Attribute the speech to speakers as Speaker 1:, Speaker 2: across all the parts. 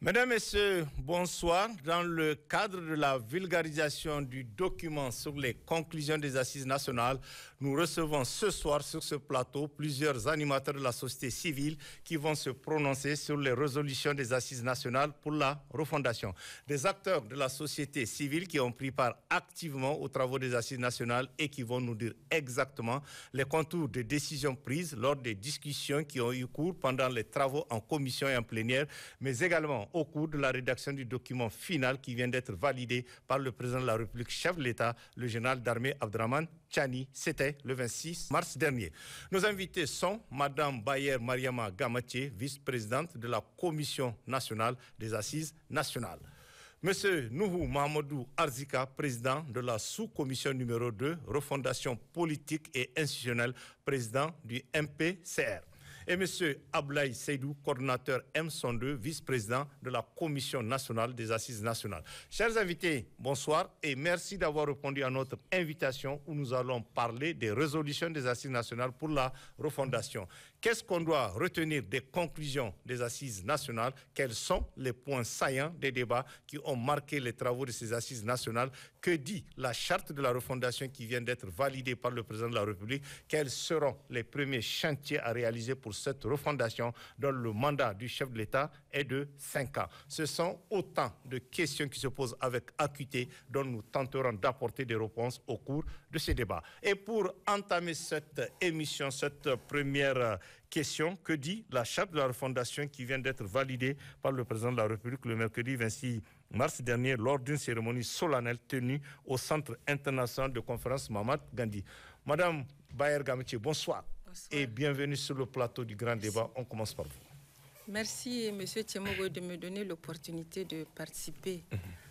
Speaker 1: Mesdames, Messieurs, bonsoir. Dans le cadre de la vulgarisation du document sur les conclusions des Assises nationales, nous recevons ce soir sur ce plateau plusieurs animateurs de la société civile qui vont se prononcer sur les résolutions des Assises nationales pour la refondation. Des acteurs de la société civile qui ont pris part activement aux travaux des Assises nationales et qui vont nous dire exactement les contours des décisions prises lors des discussions qui ont eu cours pendant les travaux en commission et en plénière, mais également au cours de la rédaction du document final qui vient d'être validé par le président de la République, chef de l'État, le général d'armée Abdraman Tchani. C'était le 26 mars dernier. Nos invités sont Madame Bayer Mariama Gamatié, vice-présidente de la Commission nationale des Assises nationales. Monsieur Nuhu Mahamadou Arzika, président de la sous-commission numéro 2, refondation politique et institutionnelle, président du MPCR. Et M. Ablaï Seydou, coordinateur M102, vice-président de la Commission nationale des Assises nationales. Chers invités, bonsoir et merci d'avoir répondu à notre invitation où nous allons parler des résolutions des Assises nationales pour la refondation. Qu'est-ce qu'on doit retenir des conclusions des Assises nationales? Quels sont les points saillants des débats qui ont marqué les travaux de ces Assises nationales? Que dit la charte de la refondation qui vient d'être validée par le président de la République? Quels seront les premiers chantiers à réaliser pour cette refondation dont le mandat du chef de l'État est de 5 ans? Ce sont autant de questions qui se posent avec acuité dont nous tenterons d'apporter des réponses au cours de ces débats. Et pour entamer cette émission, cette première question, que dit la charte de la refondation qui vient d'être validée par le président de la République le mercredi 26 mars dernier lors d'une cérémonie solennelle tenue au Centre international de conférence Mamad Gandhi. Madame Bayer Gamatié, bonsoir. Et bienvenue sur le plateau du grand débat. On commence par vous.
Speaker 2: Merci, M. Tchemogo, de me donner l'opportunité de participer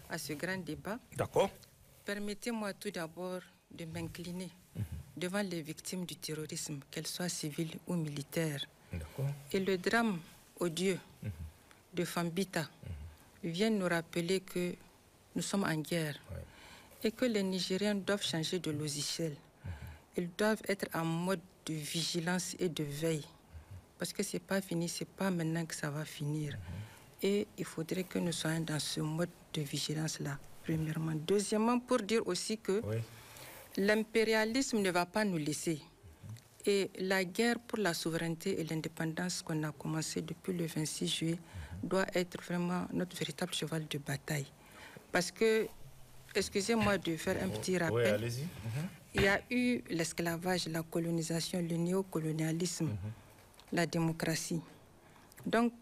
Speaker 2: à ce grand débat.
Speaker 1: D'accord.
Speaker 2: Permettez-moi tout d'abord de m'incliner devant les victimes du terrorisme, qu'elles soient civiles ou militaires. Et le drame odieux de Fambita vient nous rappeler que nous sommes en guerre et que les Nigériens doivent changer de logiciel. Ils doivent être en mode de vigilance et de veille. Parce que ce n'est pas fini, ce n'est pas maintenant que ça va finir. Et il faudrait que nous soyons dans ce mode de vigilance-là, premièrement. Deuxièmement, pour dire aussi que l'impérialisme ne va pas nous laisser. Et la guerre pour la souveraineté et l'indépendance qu'on a commencé depuis le 26 juillet doit être vraiment notre véritable cheval de bataille. Parce que, excusez-moi de faire un petit rappel.
Speaker 1: Oui, allez-y.
Speaker 2: Il y a eu l'esclavage, la colonisation, le néocolonialisme, la démocratie. Donc,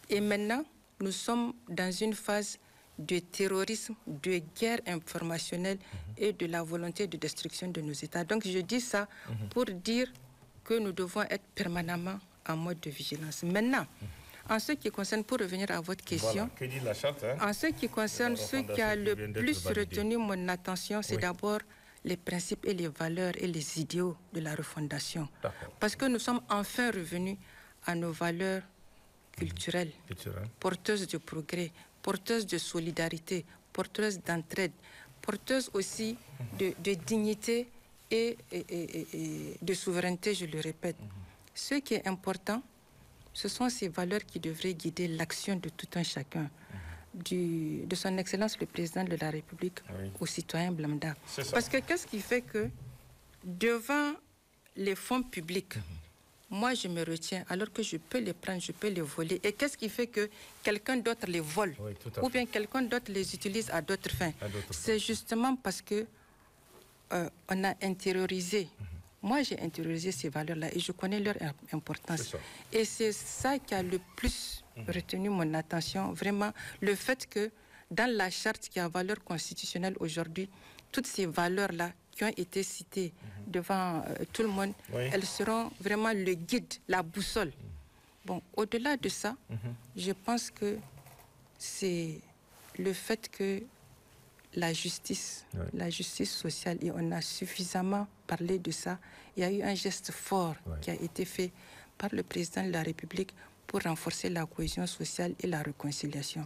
Speaker 2: et maintenant, nous sommes dans une phase de terrorisme, de guerre informationnelle et de la volonté de destruction de nos États. Donc, je dis ça pour dire que nous devons être permanemment en mode de vigilance. Maintenant, en ce qui concerne, pour revenir à votre question,
Speaker 1: que dit la charte,
Speaker 2: en ce qui concerne ce qui a le plus retenu mon attention, c'est d'abord les principes et les valeurs et les idéaux de la refondation. Parce que nous sommes enfin revenus à nos valeurs culturelles, porteuses de progrès, porteuses de solidarité, porteuses d'entraide, porteuses aussi de dignité et de souveraineté, je le répète. Ce qui est important, ce sont ces valeurs qui devraient guider l'action de tout un chacun, de son Excellence le Président de la République aux citoyens lambda. Parce que qu'est-ce qui fait que devant les fonds publics, moi je me retiens alors que je peux les prendre, je peux les voler. Et qu'est-ce qui fait que quelqu'un d'autre les vole ou bien quelqu'un d'autre les utilise à d'autres fins? C'est justement parce que on a intériorisé. Moi, j'ai intériorisé ces valeurs-là et je connais leur importance. Et c'est ça qui a le plus retenu mon attention, vraiment, le fait que dans la charte qui a valeur constitutionnelle aujourd'hui, toutes ces valeurs-là qui ont été citées devant tout le monde, elles seront vraiment le guide, la boussole. Bon, au-delà de ça, je pense que c'est le fait que la justice sociale, et on a suffisamment parlé de ça. Il y a eu un geste fort qui a été fait par le président de la République pour renforcer la cohésion sociale et la réconciliation.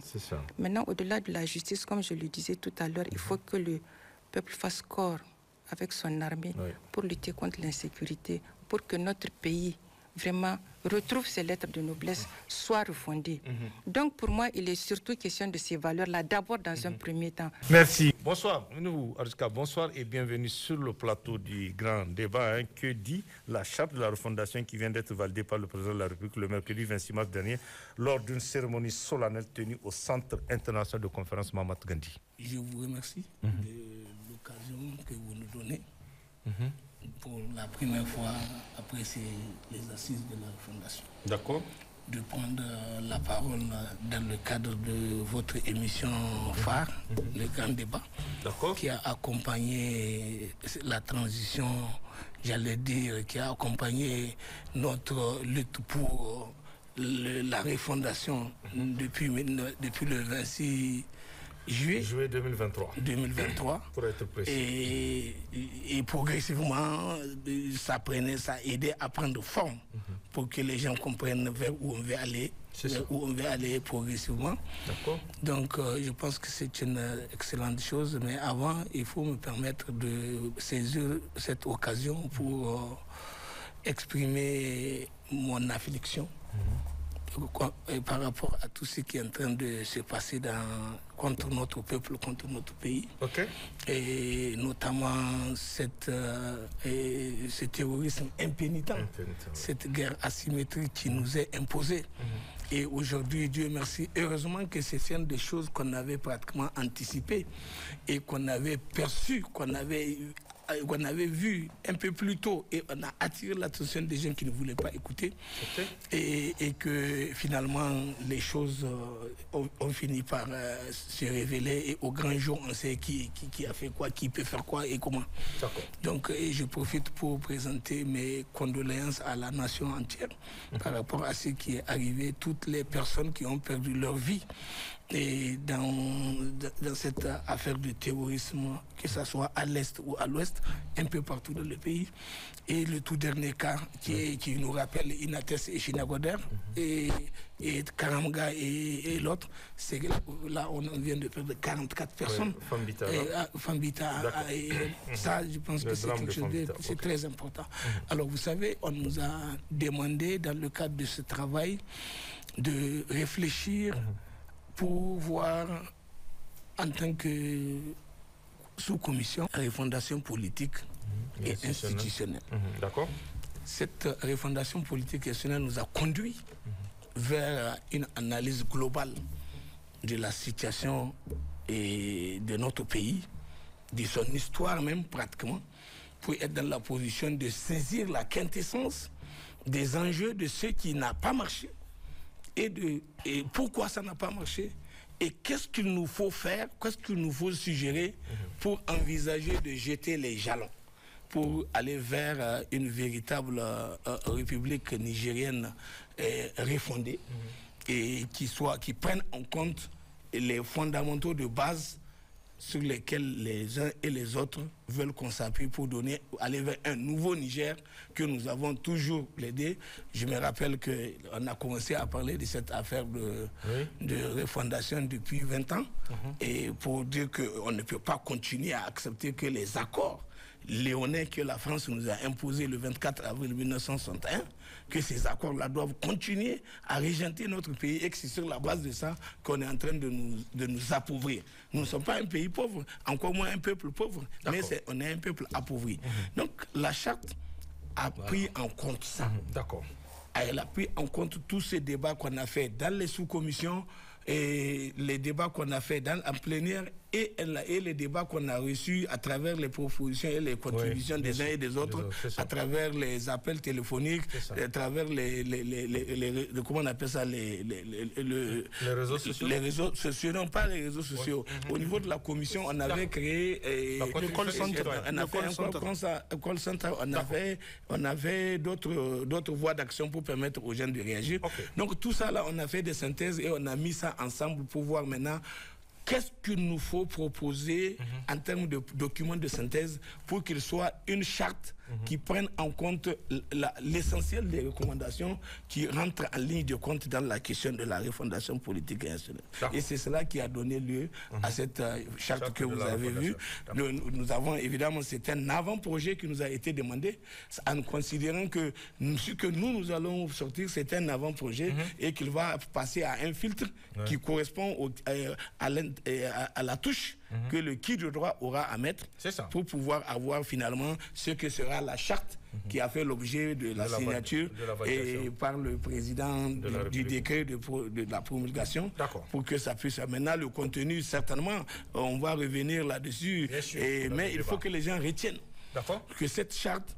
Speaker 2: Maintenant, au-delà de la justice, comme je le disais tout à l'heure, il faut que le peuple fasse corps avec son armée pour lutter contre l'insécurité, pour que notre pays vraiment retrouve ses lettres de noblesse, soit refondée. Donc pour moi, il est surtout question de ces valeurs-là, d'abord dans un premier temps.
Speaker 1: Merci. Bonsoir, Aruzka, bonsoir et bienvenue sur le plateau du grand débat. Que dit la charte de la refondation qui vient d'être validée par le président de la République le mercredi 26 mars dernier lors d'une cérémonie solennelle tenue au Centre international de conférence Mahatma Gandhi?
Speaker 3: Je vous remercie de l'occasion que vous nous donnez. Pour la première fois après les assises de la Fondation.
Speaker 1: D'accord.
Speaker 3: De prendre la parole dans le cadre de votre émission phare, le grand débat, qui a accompagné la transition, j'allais dire, qui a accompagné notre lutte pour la refondation depuis le 26 juillet 2023.
Speaker 1: Pour être précis.
Speaker 3: Et progressivement, ça aidait à prendre forme pour que les gens comprennent vers où on veut aller, progressivement. Donc, je pense que c'est une excellente chose. Mais avant, il faut me permettre de saisir cette occasion pour exprimer mon affliction. Par rapport à tout ce qui est en train de se passer contre notre peuple, contre notre pays. Et notamment ce terrorisme impénitent, cette guerre asymétrique qui nous est imposée. Et aujourd'hui, Dieu merci, heureusement que c'est une des choses qu'on avait pratiquement anticipées et qu'on avait perçues, qu'on avait vu un peu plus tôt, et on a attiré l'attention des gens qui ne voulaient pas écouter, et que finalement les choses ont fini par se révéler, et au grand jour on sait qui a fait quoi, qui peut faire quoi et comment. Donc je profite pour présenter mes condoléances à la nation entière par rapport à ce qui est arrivé, toutes les personnes qui ont perdu leur vie et dans cette affaire de terrorisme, que ce soit à l'est ou à l'ouest, un peu partout dans le pays. Et le tout dernier cas qui nous rappelle Inates et Chinagoder, et Karamga et l'autre, c'est que là on vient de perdre 44 personnes. Fambita. Et ça, je pense que c'est quelque chose de très important. Alors vous savez, on nous a demandé dans le cadre de ce travail de réfléchir pour voir en tant que sous-commission refondation politique et institutionnelle.
Speaker 1: D'accord.
Speaker 3: Cette refondation politique et institutionnelle nous a conduit vers une analyse globale de la situation de notre pays, de son histoire même pratiquement, pour être dans la position de saisir la quintessence des enjeux de ce qui n'a pas marché et pourquoi ça n'a pas marché et qu'est-ce qu'il nous faut faire, qu'est-ce qu'il nous faut suggérer pour envisager de jeter les jalons pour aller vers une véritable république nigérienne refondée et qui prenne en compte les fondamentaux de base sur lesquels les uns et les autres veulent qu'on s'appuie pour aller vers un nouveau Niger que nous avons toujours plaidé. Je me rappelle qu'on a commencé à parler de cette affaire de refondation depuis 20 ans et pour dire qu'on ne peut pas continuer à accepter que les accords léonais que la France nous a imposés le 24 avril 1961, que ces accords-là doivent continuer à régenter notre pays et que c'est sur la base de ça qu'on est en train de nous appauvrir. Nous ne sommes pas un pays pauvre, encore moins un peuple pauvre, mais on est un peuple appauvri. Donc la charte a pris en compte ça. Elle a pris en compte tous ces débats qu'on a fait dans les sous-commissions et les débats qu'on a fait en plénière et les débats qu'on a reçus à travers les propositions et les contributions des uns et des autres, à travers les appels téléphoniques, à travers comment on appelle ça, les réseaux sociaux. Les réseaux sociaux, non pas les réseaux sociaux. Au niveau de la commission, on avait créé le call center. On a fait un call center. On avait d'autres voies d'action pour permettre aux gens de réagir. Donc tout ça là, on a fait des synthèses et on a mis ça ensemble pour voir maintenant qu'est-ce qu'il nous faut proposer en termes de documents de synthèse pour qu'il soit une charte qui prennent en compte l'essentiel des recommandations qui rentrent en ligne de compte dans la question de la refondation politique et institutionnelle. Et c'est cela qui a donné lieu à cette charte que vous avez vue. Nous avons évidemment, c'est un avant-projet qui nous a été demandé, en considérant que ce que nous allons sortir, c'est un avant-projet et qu'il va passer à un filtre qui correspond à la touche que le qui de droit aura à mettre pour pouvoir avoir finalement ce que sera la charte qui a fait l'objet de la signature et par le président du décret de la promulgation pour que ça puisse... Maintenant, le contenu, certainement, on va revenir là-dessus, mais il faut que les gens retiennent que cette charte,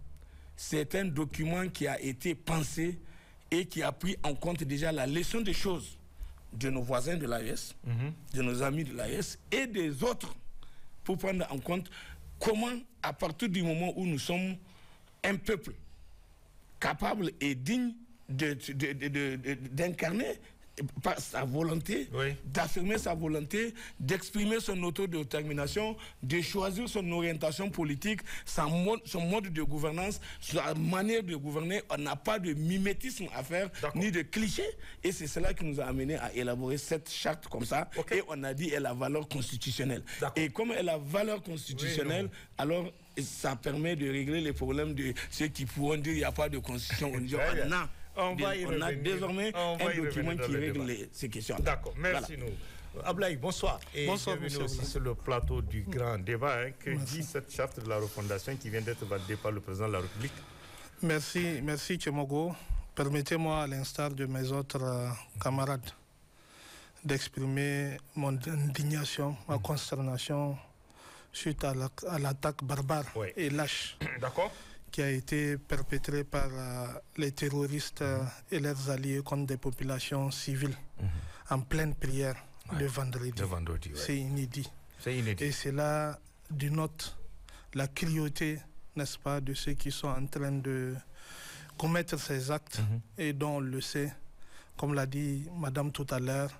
Speaker 3: c'est un document qui a été pensé et qui a pris en compte déjà la leçon des choses de nos voisins de l'AES, de nos amis de l'AES et des autres, pour prendre en compte comment, à partir du moment où nous sommes un peuple capable et digne d'incarner par sa volonté, d'affirmer sa volonté, d'exprimer son autodétermination, de choisir son orientation politique, son mode de gouvernance, sa manière de gouverner. On n'a pas de mimétisme à faire, ni de clichés. Et c'est cela qui nous a amené à élaborer cette charte comme ça. Et on a dit qu'elle a valeur constitutionnelle. Et comme elle a valeur constitutionnelle, alors ça permet de régler les problèmes de ceux qui pourront dire qu'il n'y a pas de constitution. On a désormais un document qui règle ces questions.
Speaker 1: D'accord, merci nous. Ablaye, bonsoir. Et
Speaker 4: bonsoir,
Speaker 1: bienvenue aussi sur le plateau du grand débat. Que dit cette charte de la refondation qui vient d'être validée par le président de la République?
Speaker 4: Merci Tchemogo. Permettez-moi, à l'instar de mes autres camarades, d'exprimer mon indignation, ma consternation suite à l'attaque barbare et lâche qui a été perpétrée par les terroristes et leurs alliés contre des populations civiles en pleine prière le vendredi. C'est inédit. Et c'est là dénote la cruauté, n'est-ce pas, de ceux qui sont en train de commettre ces actes et dont on le sait, comme l'a dit Madame tout à l'heure,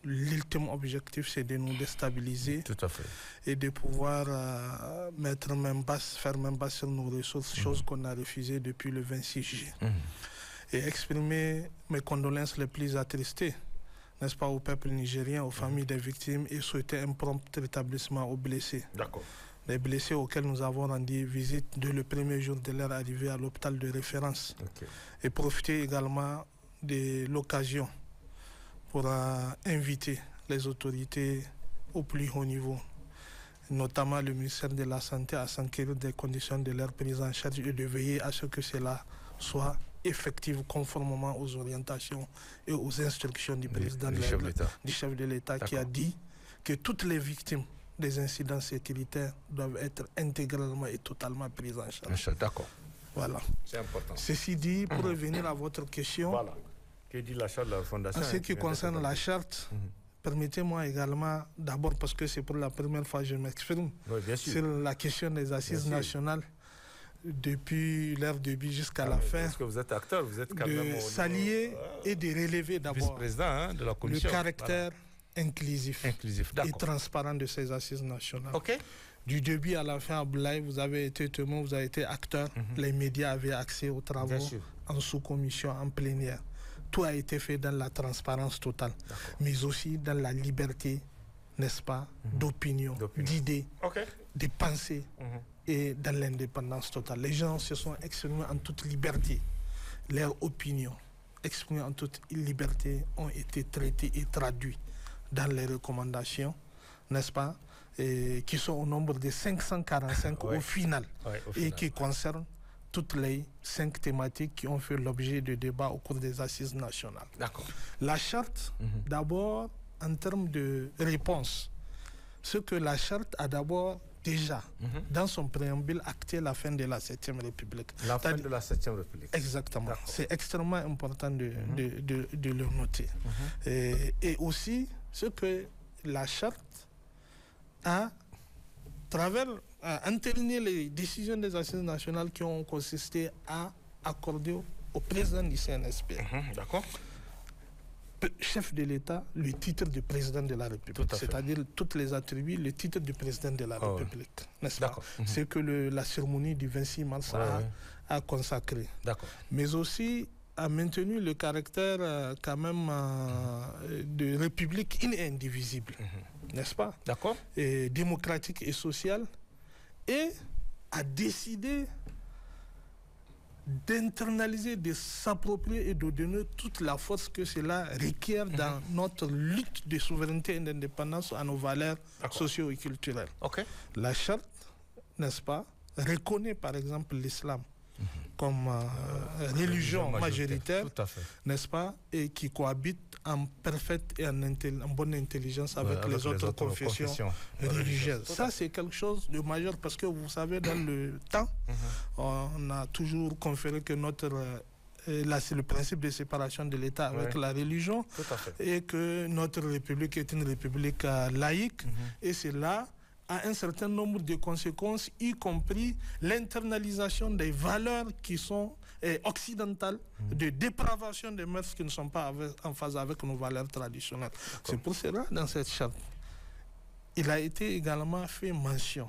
Speaker 4: l'ultime objectif, c'est de nous déstabiliser et de pouvoir faire main basse sur nos ressources, chose qu'on a refusée depuis le 26 juillet. Et exprimer mes condoléances les plus attristées, n'est-ce pas, au peuple nigérien, aux familles des victimes et souhaiter un prompt rétablissement aux blessés. Les blessés auxquels nous avons rendu visite dès le premier jour de leur arrivée à l'hôpital de référence. Et profiter également de l'occasion pour inviter les autorités au plus haut niveau, notamment le ministère de la Santé, à s'enquérir des conditions de leur prise en charge et de veiller à ce que cela soit effectif conformément aux orientations et aux instructions du président du chef de l'État qui a dit que toutes les victimes des incidents sécuritaires doivent être intégralement et totalement prises en charge. Voilà.
Speaker 1: C'est important.
Speaker 4: Ceci dit, pour revenir à votre question,
Speaker 1: que dit la charte de la fondation?
Speaker 4: En ce qui concerne la charte, permettez-moi également, d'abord parce que c'est pour la première fois que je m'exprime sur la question des assises nationales, depuis leur début jusqu'à la fin,
Speaker 1: parce que vous êtes acteur, vous êtes quand même
Speaker 4: de s'allier et de relever d'abord
Speaker 1: de la commission,
Speaker 4: le caractère inclusif et transparent de ces assises nationales. Du début à la fin, Ablaye, vous avez été témoin, vous avez été acteur, les médias avaient accès aux travaux en sous-commission, en plénière. Tout a été fait dans la transparence totale, mais aussi dans la liberté, n'est-ce pas, d'opinion, d'idées, de pensées et dans l'indépendance totale. Les gens se sont exprimés en toute liberté. Leurs opinions, exprimées en toute liberté, ont été traitées et traduites dans les recommandations, n'est-ce pas, et qui sont au nombre de 545 au final, et qui concernent toutes les 5 thématiques qui ont fait l'objet de débats au cours des assises nationales. La charte, d'abord, en termes de réponse, ce que la charte a d'abord déjà, dans son préambule, acté la fin de la 7e République.
Speaker 1: La fin de la 7e République.
Speaker 4: Exactement. C'est extrêmement important de le noter. Et aussi, ce que la charte a, travers entériner les décisions des assises nationales qui ont consisté à accorder au président du CNSP chef de l'État le titre du président de la République, c'est-à-dire tous les attributs, le titre du président de la République, n'est-ce pas? C'est que la cérémonie du 26 mars a consacré. Mais aussi a maintenu le caractère quand même de république indivisible, n'est-ce pas? Et démocratique et sociale, et a décidé d'internaliser, de s'approprier et de donner toute la force que cela requiert dans notre lutte de souveraineté et d'indépendance à nos valeurs socio et culturelles. La charte, n'est-ce pas, reconnaît par exemple l'islam comme religion majoritaire, n'est-ce pas, et qui cohabite en parfaite et en bonne intelligence avec les autres confessions religieuses. Ça, c'est quelque chose de majeur parce que vous savez, dans le temps, on a toujours conféré que là, c'est le principe de séparation de l'État avec la religion et que notre République est une République laïque et c'est là a un certain nombre de conséquences, y compris l'internalisation des valeurs qui sont occidentales, de dépravation des mœurs qui ne sont pas en phase avec nos valeurs traditionnelles. C'est pour cela, dans cette charte, il a été également fait mention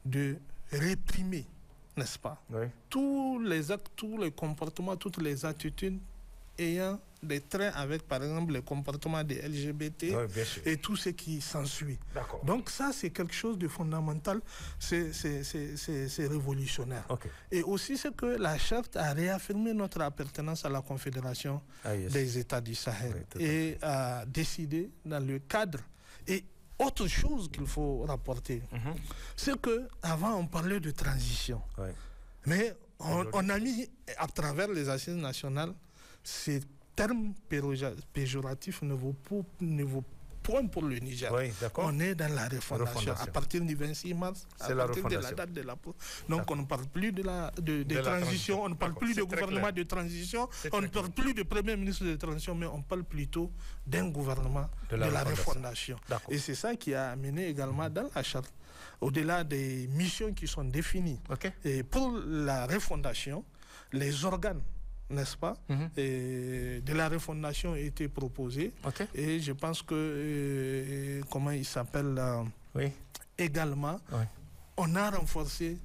Speaker 4: de réprimer, n'est-ce pas, tous les actes, tous les comportements, toutes les attitudes ayant des traits avec, par exemple, les comportements des LGBT et tout ce qui s'ensuit. Donc ça, c'est quelque chose de fondamental, c'est révolutionnaire. Et aussi, c'est que la charte a réaffirmé notre appartenance à la Confédération des États du Sahel et a décidé dans le cadre. Et autre chose qu'il faut rapporter, c'est qu'avant, on parlait de transition. Mais on a mis, à travers les assises nationales, ces termes péjoratifs ne vaut point pour le Niger. On est dans la refondation. À partir du 26 mars, à partir de la date de la... Donc on ne parle plus de transition, on ne parle plus de gouvernement de transition, on ne parle plus de premier ministre de transition, mais on parle plutôt d'un gouvernement de la refondation. Et c'est ça qui a amené également dans la charte, au-delà des missions qui sont définies. Et pour la refondation, les organes, n'est-ce pas, et de la refondation a été proposée. Et je pense que, comment il s'appelle, également, on a renforcé,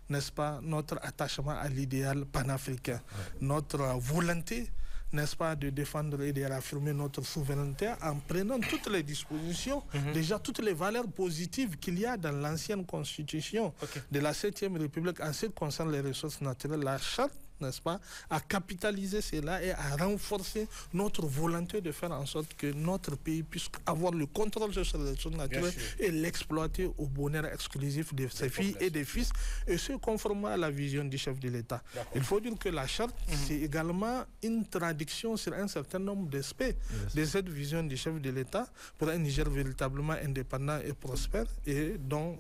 Speaker 4: n'est-ce pas, notre attachement à l'idéal panafricain, notre volonté, n'est-ce pas, de défendre et de réaffirmer notre souveraineté en prenant toutes les dispositions, déjà toutes les valeurs positives qu'il y a dans l'ancienne constitution de la 7e République en ce qui concerne les ressources naturelles. La charte, n'est-ce pas, à capitaliser cela et à renforcer notre volonté de faire en sorte que notre pays puisse avoir le contrôle sur ces ressources naturelles et l'exploiter au bonheur exclusif de ses filles et des fils, et ce conformément à la vision du chef de l'État. Il faut dire que la charte, c'est également une traduction sur un certain nombre d'aspects de cette vision du chef de l'État pour un Niger véritablement indépendant et prospère, et dont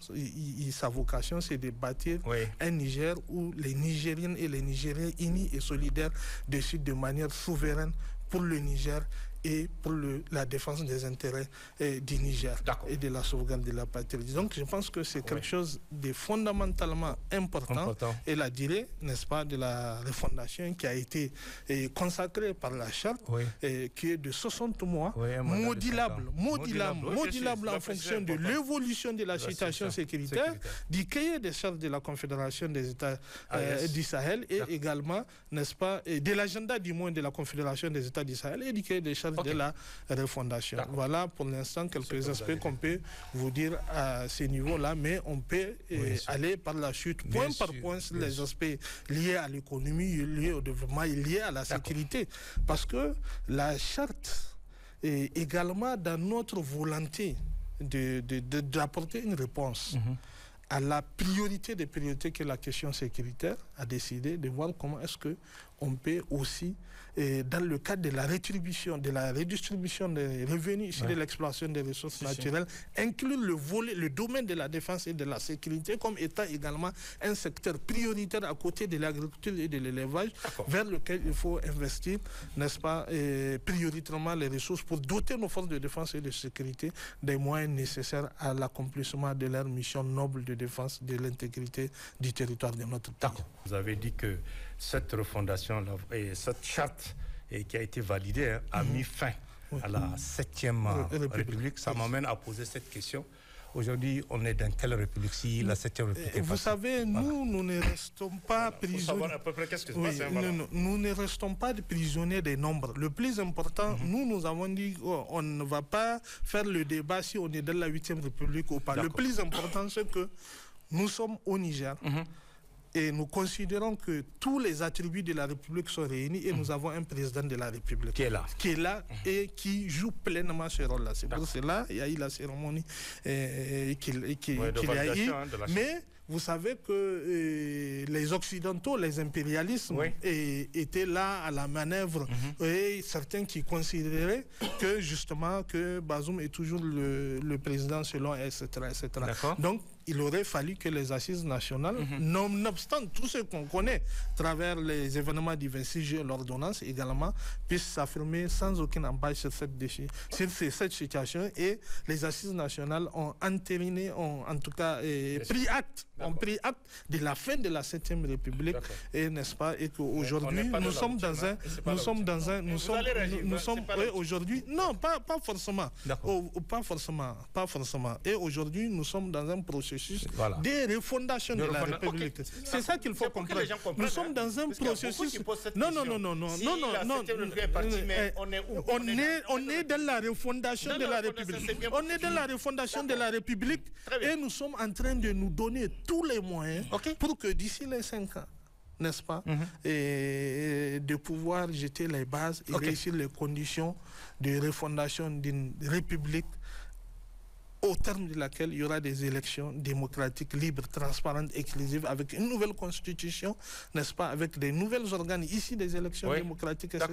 Speaker 4: sa vocation, c'est de bâtir un Niger où les Nigériennes et les Nigériens unis et solidaires décident de manière souveraine pour le Niger et pour la défense des intérêts du Niger et de la sauvegarde de la patrie. Donc je pense que c'est quelque chose de fondamentalement important. Et la durée, n'est-ce pas, de la refondation qui a été consacrée par la charte, qui est de 60 mois, modulable en fonction de l'évolution de la situation sécuritaire, du cahier des charges de la Confédération des États du Sahel et également, n'est-ce pas, de l'agenda du moins de la Confédération des États du Sahel et du cahier des charges de la refondation. Voilà pour l'instant quelques aspects qu'on peut vous dire à ce niveau-là, mais on peut aller par la suite, point par point, sur les aspects liés à l'économie, liés au développement et liés à la sécurité. Parce que la charte est également dans notre volonté d'apporter une réponse à la priorité des priorités que la question sécuritaire a décidé de voir comment est-ce qu'on peut aussi, dans le cadre de la rétribution, de la redistribution des revenus issus de l'exploitation des ressources naturelles, inclure le domaine de la défense et de la sécurité comme étant également un secteur prioritaire à côté de l'agriculture et de l'élevage, vers lequel il faut investir, n'est-ce pas, prioritairement les ressources pour doter nos forces de défense et de sécurité des moyens nécessaires à l'accomplissement de leur mission noble de défense de l'intégrité du territoire de notre pays.
Speaker 1: Vous avez dit que cette refondation et cette charte qui a été validée a mis fin à la 7e République. Ça m'amène à poser cette question. Aujourd'hui, on est dans quelle république si la 7e République est
Speaker 4: Vous savez, nous ne restons pas prisonniers.
Speaker 1: Savoir à peu près qu'est-ce que se passe.
Speaker 4: Nous ne restons pas prisonniers des nombres. Le plus important, nous avons dit on ne va pas faire le débat si on est dans la 8e République ou pas. Le plus important, c'est que nous sommes au Niger. Et nous considérons que tous les attributs de la République sont réunis et nous avons un président de la République
Speaker 1: qui est là
Speaker 4: et qui joue pleinement ce rôle-là. C'est pour cela qu'il y a eu la cérémonie qu'il y a eu. Mais vous savez que les Occidentaux, les impérialistes étaient là à la manœuvre et certains qui considéraient que justement que Bazoum est toujours le président selon etc. Donc il aurait fallu que les assises nationales, nonobstant tout ce qu'on connaît à travers les événements du 26 juillet, l'ordonnance également, puissent s'affirmer sans aucun embâche sur cette situation. Et les assises nationales ont entériné, ont en tout cas pris acte de la fin de la 7e République, et n'est-ce pas, et qu'aujourd'hui nous sommes aujourd'hui, non, pas forcément, pas forcément, et aujourd'hui nous sommes dans un processus de refondation de la République. C'est ça qu'il faut comprendre. Nous sommes dans un processus. Non. On est dans la refondation de la République. On est dans la refondation de la République et nous sommes en train de nous donner tous les moyens pour que d'ici les 5 ans, n'est-ce pas, et de pouvoir jeter les bases et réussir les conditions de refondation d'une République au terme de laquelle il y aura des élections démocratiques, libres, transparentes, exclusives, avec une nouvelle constitution, n'est-ce pas, avec des nouvelles organes ici, des élections démocratiques, etc.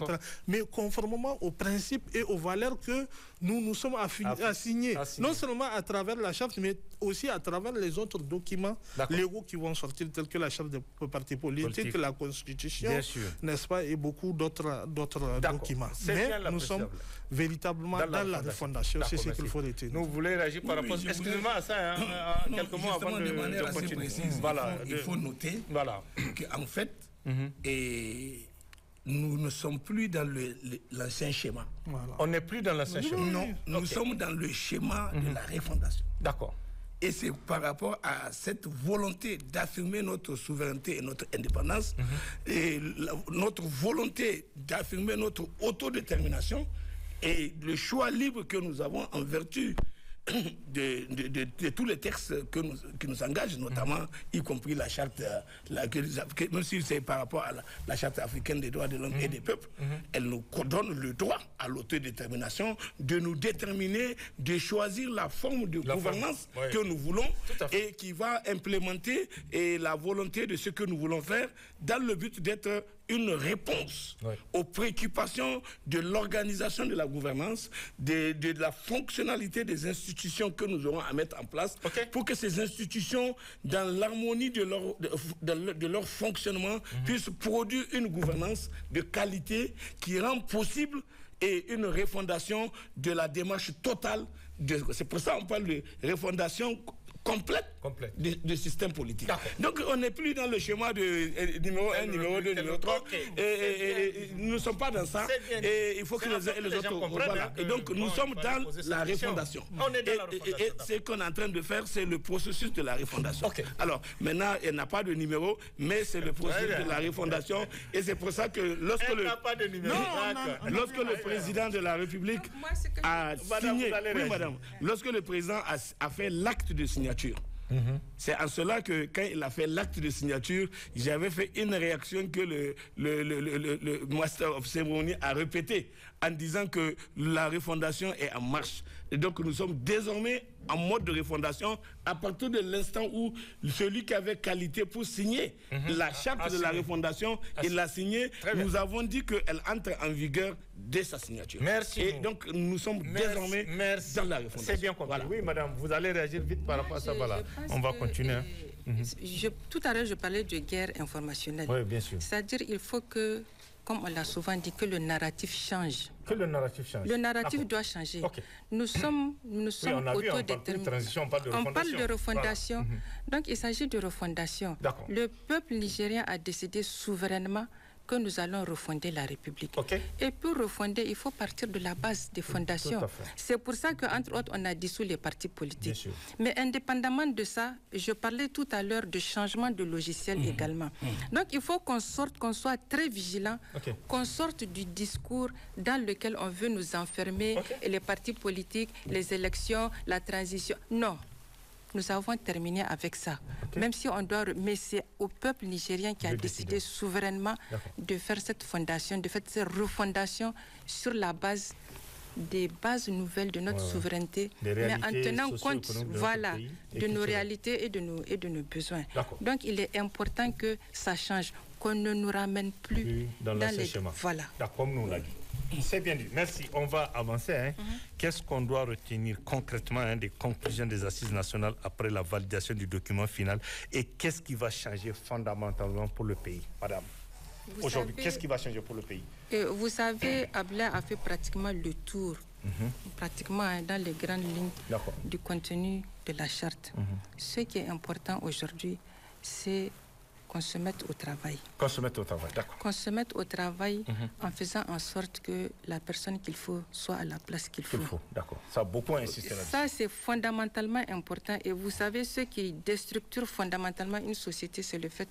Speaker 4: Mais conformément aux principes et aux valeurs que nous sommes assignés, non seulement à travers la charte, mais aussi à travers les autres documents légaux qui vont sortir, tels que la charte des partis politiques, la constitution, n'est-ce pas, et beaucoup d'autres documents. Mais nous sommes véritablement dans la refondation, c'est ce qu'il faut retenir.
Speaker 1: Nous voulons réagir par rapport excusez-moi à ça, quelques mots avant de continuer.
Speaker 3: Il faut noter qu'en fait, nous ne sommes plus dans l'ancien schéma.
Speaker 1: On n'est plus dans l'ancien schéma.
Speaker 3: Non, nous sommes dans le schéma de la refondation.
Speaker 1: D'accord.
Speaker 3: Et c'est par rapport à cette volonté d'affirmer notre souveraineté et notre indépendance, et notre volonté d'affirmer notre autodétermination, et le choix libre que nous avons en vertu de tous les textes qui nous engagent, notamment, y compris la charte, même si c'est par rapport à la charte africaine des droits de l'homme et des peuples, elle nous donne le droit à l'autodétermination de nous déterminer, de choisir la forme de gouvernance que nous voulons et qui va implémenter la volonté de ce que nous voulons faire dans le but d'être une réponse aux préoccupations de l'organisation de la gouvernance, de la fonctionnalité des institutions que nous aurons à mettre en place pour que ces institutions, dans l'harmonie de leur fonctionnement, puissent produire une gouvernance de qualité qui rend possible et une refondation de la démarche totale. C'est pour ça qu'on parle de refondation complète du système politique. Donc on n'est plus dans le schéma de numéro 1, numéro 2, numéro 3. Et nous ne sommes pas dans ça. Et il faut que les autres... Voilà. Et donc nous sommes dans la refondation. Et ce qu'on est en train de faire, c'est le processus de la refondation. Alors maintenant, il n'y a pas de numéro, mais c'est le processus de la refondation. Et c'est pour ça que lorsque le président de la République a signé... Oui, madame. Lorsque le président a fait l'acte de signature, c'est en cela que quand il a fait l'acte de signature, j'avais fait une réaction que le Master of Ceremony a répété en disant que la refondation est en marche. Et donc nous sommes désormais en mode de refondation à partir de l'instant où celui qui avait qualité pour signer la charte de la refondation, il l'a signée. Nous avons dit qu'elle entre en vigueur dès sa signature.
Speaker 1: Merci.
Speaker 3: Et donc nous sommes désormais dans la refondation.
Speaker 1: C'est bien compris. Oui, madame, vous allez réagir vite par rapport à ça. Voilà. On va continuer.
Speaker 2: Tout à l'heure, je parlais de guerre informationnelle.
Speaker 1: Oui, bien sûr.
Speaker 2: C'est-à-dire qu'il faut que, comme on l'a souvent dit, que le narratif change.
Speaker 1: Que le narratif change.
Speaker 2: Le narratif doit changer. Nous sommes autodéterminés. On parle de refondation. Donc il s'agit de refondation. Le peuple nigérien a décidé souverainement que nous allons refonder la République. Et pour refonder, il faut partir de la base des fondations. C'est pour ça qu'entre autres, on a dissous les partis politiques. Mais indépendamment de ça, je parlais tout à l'heure de changement de logiciel également. Donc il faut qu'on soit très vigilant, qu'on sorte du discours dans lequel on veut nous enfermer, et les partis politiques, les élections, la transition. Non. Nous avons terminé avec ça. Même si on doit... Mais c'est au peuple nigérien qui a décidé souverainement de faire cette fondation, de faire cette refondation sur la base des bases nouvelles de notre souveraineté, mais en tenant compte de nos réalités et de nos besoins. Donc il est important que ça change, qu'on ne nous ramène plus dans les schémas. Voilà.
Speaker 1: D'accord, nous l'a dit. C'est bien dit. Merci. On va avancer. Qu'est-ce qu'on doit retenir concrètement des conclusions des assises nationales après la validation du document final et qu'est-ce qui va changer fondamentalement pour le pays, madame? Aujourd'hui, qu'est-ce qui va changer pour le pays?
Speaker 2: Vous savez, Ablaye a fait pratiquement le tour, pratiquement dans les grandes lignes du contenu de la charte. Ce qui est important aujourd'hui, c'est qu'on se mette au travail.
Speaker 1: Qu'on se mette au travail, d'accord.
Speaker 2: Qu'on se mette au travail en faisant en sorte que la personne qu'il faut soit à la place qu'il faut.
Speaker 1: D'accord. Ça a beaucoup insisté là-dessus.
Speaker 2: Ça, c'est fondamentalement important. Et vous savez, ce qui déstructure fondamentalement une société, c'est le fait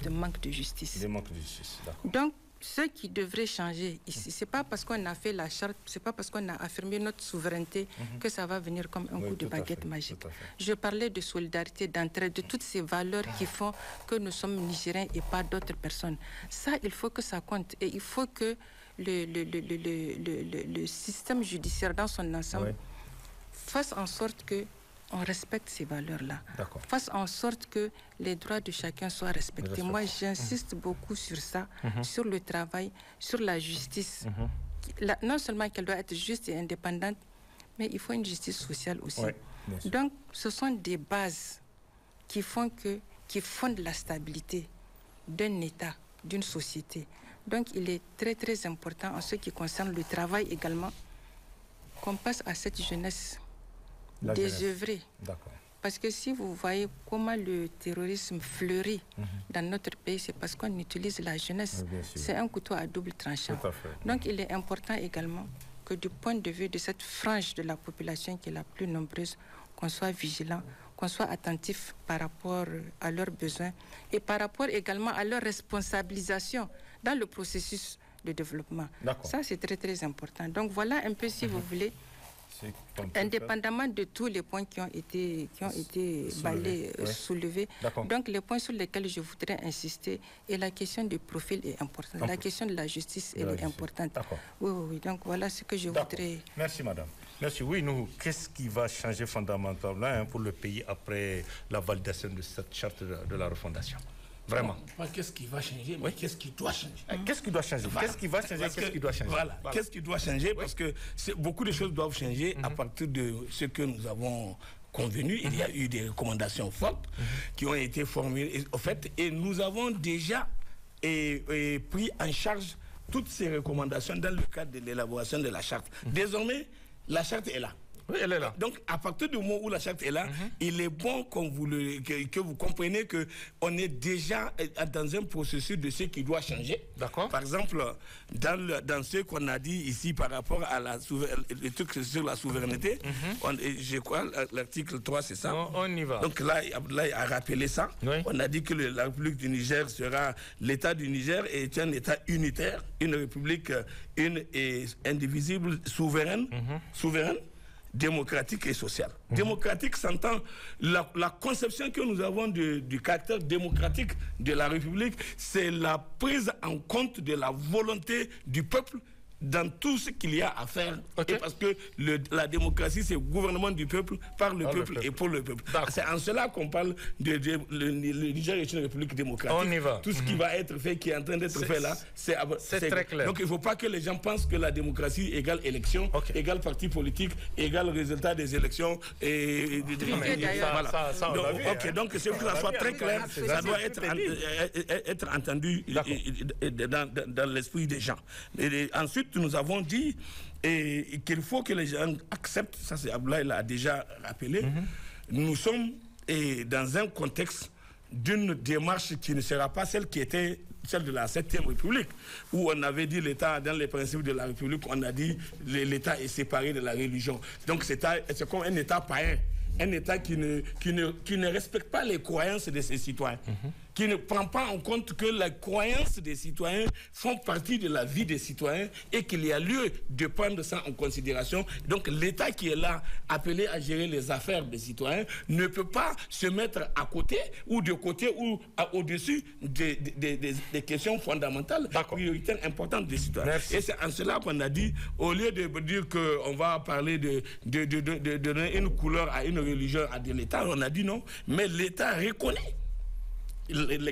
Speaker 2: de manque de justice.
Speaker 1: Le manque de justice, d'accord.
Speaker 2: Donc, ce qui devrait changer ici, c'est pas parce qu'on a fait la charte, c'est pas parce qu'on a affirmé notre souveraineté que ça va venir comme un coup de baguette magique. Je parlais de solidarité, d'entraide, de toutes ces valeurs qui font que nous sommes Nigériens et pas d'autres personnes. Ça, il faut que ça compte et il faut que le système judiciaire dans son ensemble fasse en sorte que on respecte ces valeurs-là. Fasse en sorte que les droits de chacun soient respectés. Moi, j'insiste beaucoup sur ça, sur le travail, sur la justice. Non seulement qu'elle doit être juste et indépendante, mais il faut une justice sociale aussi. Donc, ce sont des bases qui fondent la stabilité d'un État, d'une société. Donc, il est très, très important en ce qui concerne le travail également, qu'on passe à cette jeunesse désœuvrée. Parce que si vous voyez comment le terrorisme fleurit dans notre pays, c'est parce qu'on utilise la jeunesse. C'est un couteau à double tranchant. Donc il est important également que du point de vue de cette frange de la population qui est la plus nombreuse, qu'on soit vigilant, qu'on soit attentif par rapport à leurs besoins et par rapport également à leur responsabilisation dans le processus de développement. Ça, c'est très, très important. Donc voilà un peu, si vous voulez, indépendamment de tous les points qui ont été balayés, soulevés. Donc les points sur lesquels je voudrais insister, et la question du profil est importante. La question de la justice elle est importante. Oui. Donc voilà ce que je voudrais...
Speaker 1: Merci madame. Merci. Oui, nous, qu'est-ce qui va changer fondamentalement pour le pays après la validation de cette charte de la refondation? Vraiment.
Speaker 3: Pas qu'est-ce qui va changer, mais qu'est-ce qui doit changer.
Speaker 1: Qu'est-ce qui doit changer? Qu'est-ce qui va changer? Qu'est-ce qui doit changer?
Speaker 3: Qu'est-ce qui doit changer? Parce que beaucoup de choses doivent changer à partir de ce que nous avons convenu. Il y a eu des recommandations fortes qui ont été formulées, et nous avons déjà pris en charge toutes ces recommandations dans le cadre de l'élaboration de la charte. Désormais, la charte est là.
Speaker 1: Oui, elle est là.
Speaker 3: Donc, à partir du moment où la charte est là, il est bon que vous compreniez qu'on est déjà dans un processus de ce qui doit changer. Par exemple, dans ce qu'on a dit ici par rapport à le truc sur la souveraineté, je crois l'article 3, c'est ça.
Speaker 1: On y va.
Speaker 3: Donc là, il a rappelé ça. On a dit que la République du Niger sera... L'État du Niger est un État unitaire, une République indivisible, souveraine, démocratique et sociale. Démocratique s'entend la conception que nous avons du caractère démocratique de la République, c'est la prise en compte de la volonté du peuple dans tout ce qu'il y a à faire. Et parce que la démocratie, c'est le gouvernement du peuple, par le peuple et pour le peuple. C'est en cela qu'on parle le Niger est une république démocratique.
Speaker 1: On y va.
Speaker 3: Tout ce qui va être fait, qui est en train d'être fait là, c'est
Speaker 1: très clair.
Speaker 3: Donc il ne faut pas que les gens pensent que la démocratie égale élection, égale parti politique, égale résultat des élections. Donc c'est que ça soit très clair, ça doit être entendu dans l'esprit des gens. Et ensuite, nous avons dit qu'il faut que les gens acceptent, ça c'est Ablaye l'a déjà rappelé, nous sommes dans un contexte d'une démarche qui ne sera pas celle qui était celle de la 7e République, où on avait dit l'État, dans les principes de la République, on a dit l'État est séparé de la religion. Donc c'est comme un État païen, un État qui ne respecte pas les croyances de ses citoyens. Qui ne prend pas en compte que les croyances des citoyens font partie de la vie des citoyens et qu'il y a lieu de prendre ça en considération. Donc l'État qui est là, appelé à gérer les affaires des citoyens, ne peut pas se mettre à côté ou de côté ou au-dessus des questions fondamentales, prioritaires, importantes des citoyens. Merci. Et c'est en cela qu'on a dit, au lieu de dire qu'on va parler de donner une couleur à une religion, à de l'État, on a dit non, mais l'État reconnaît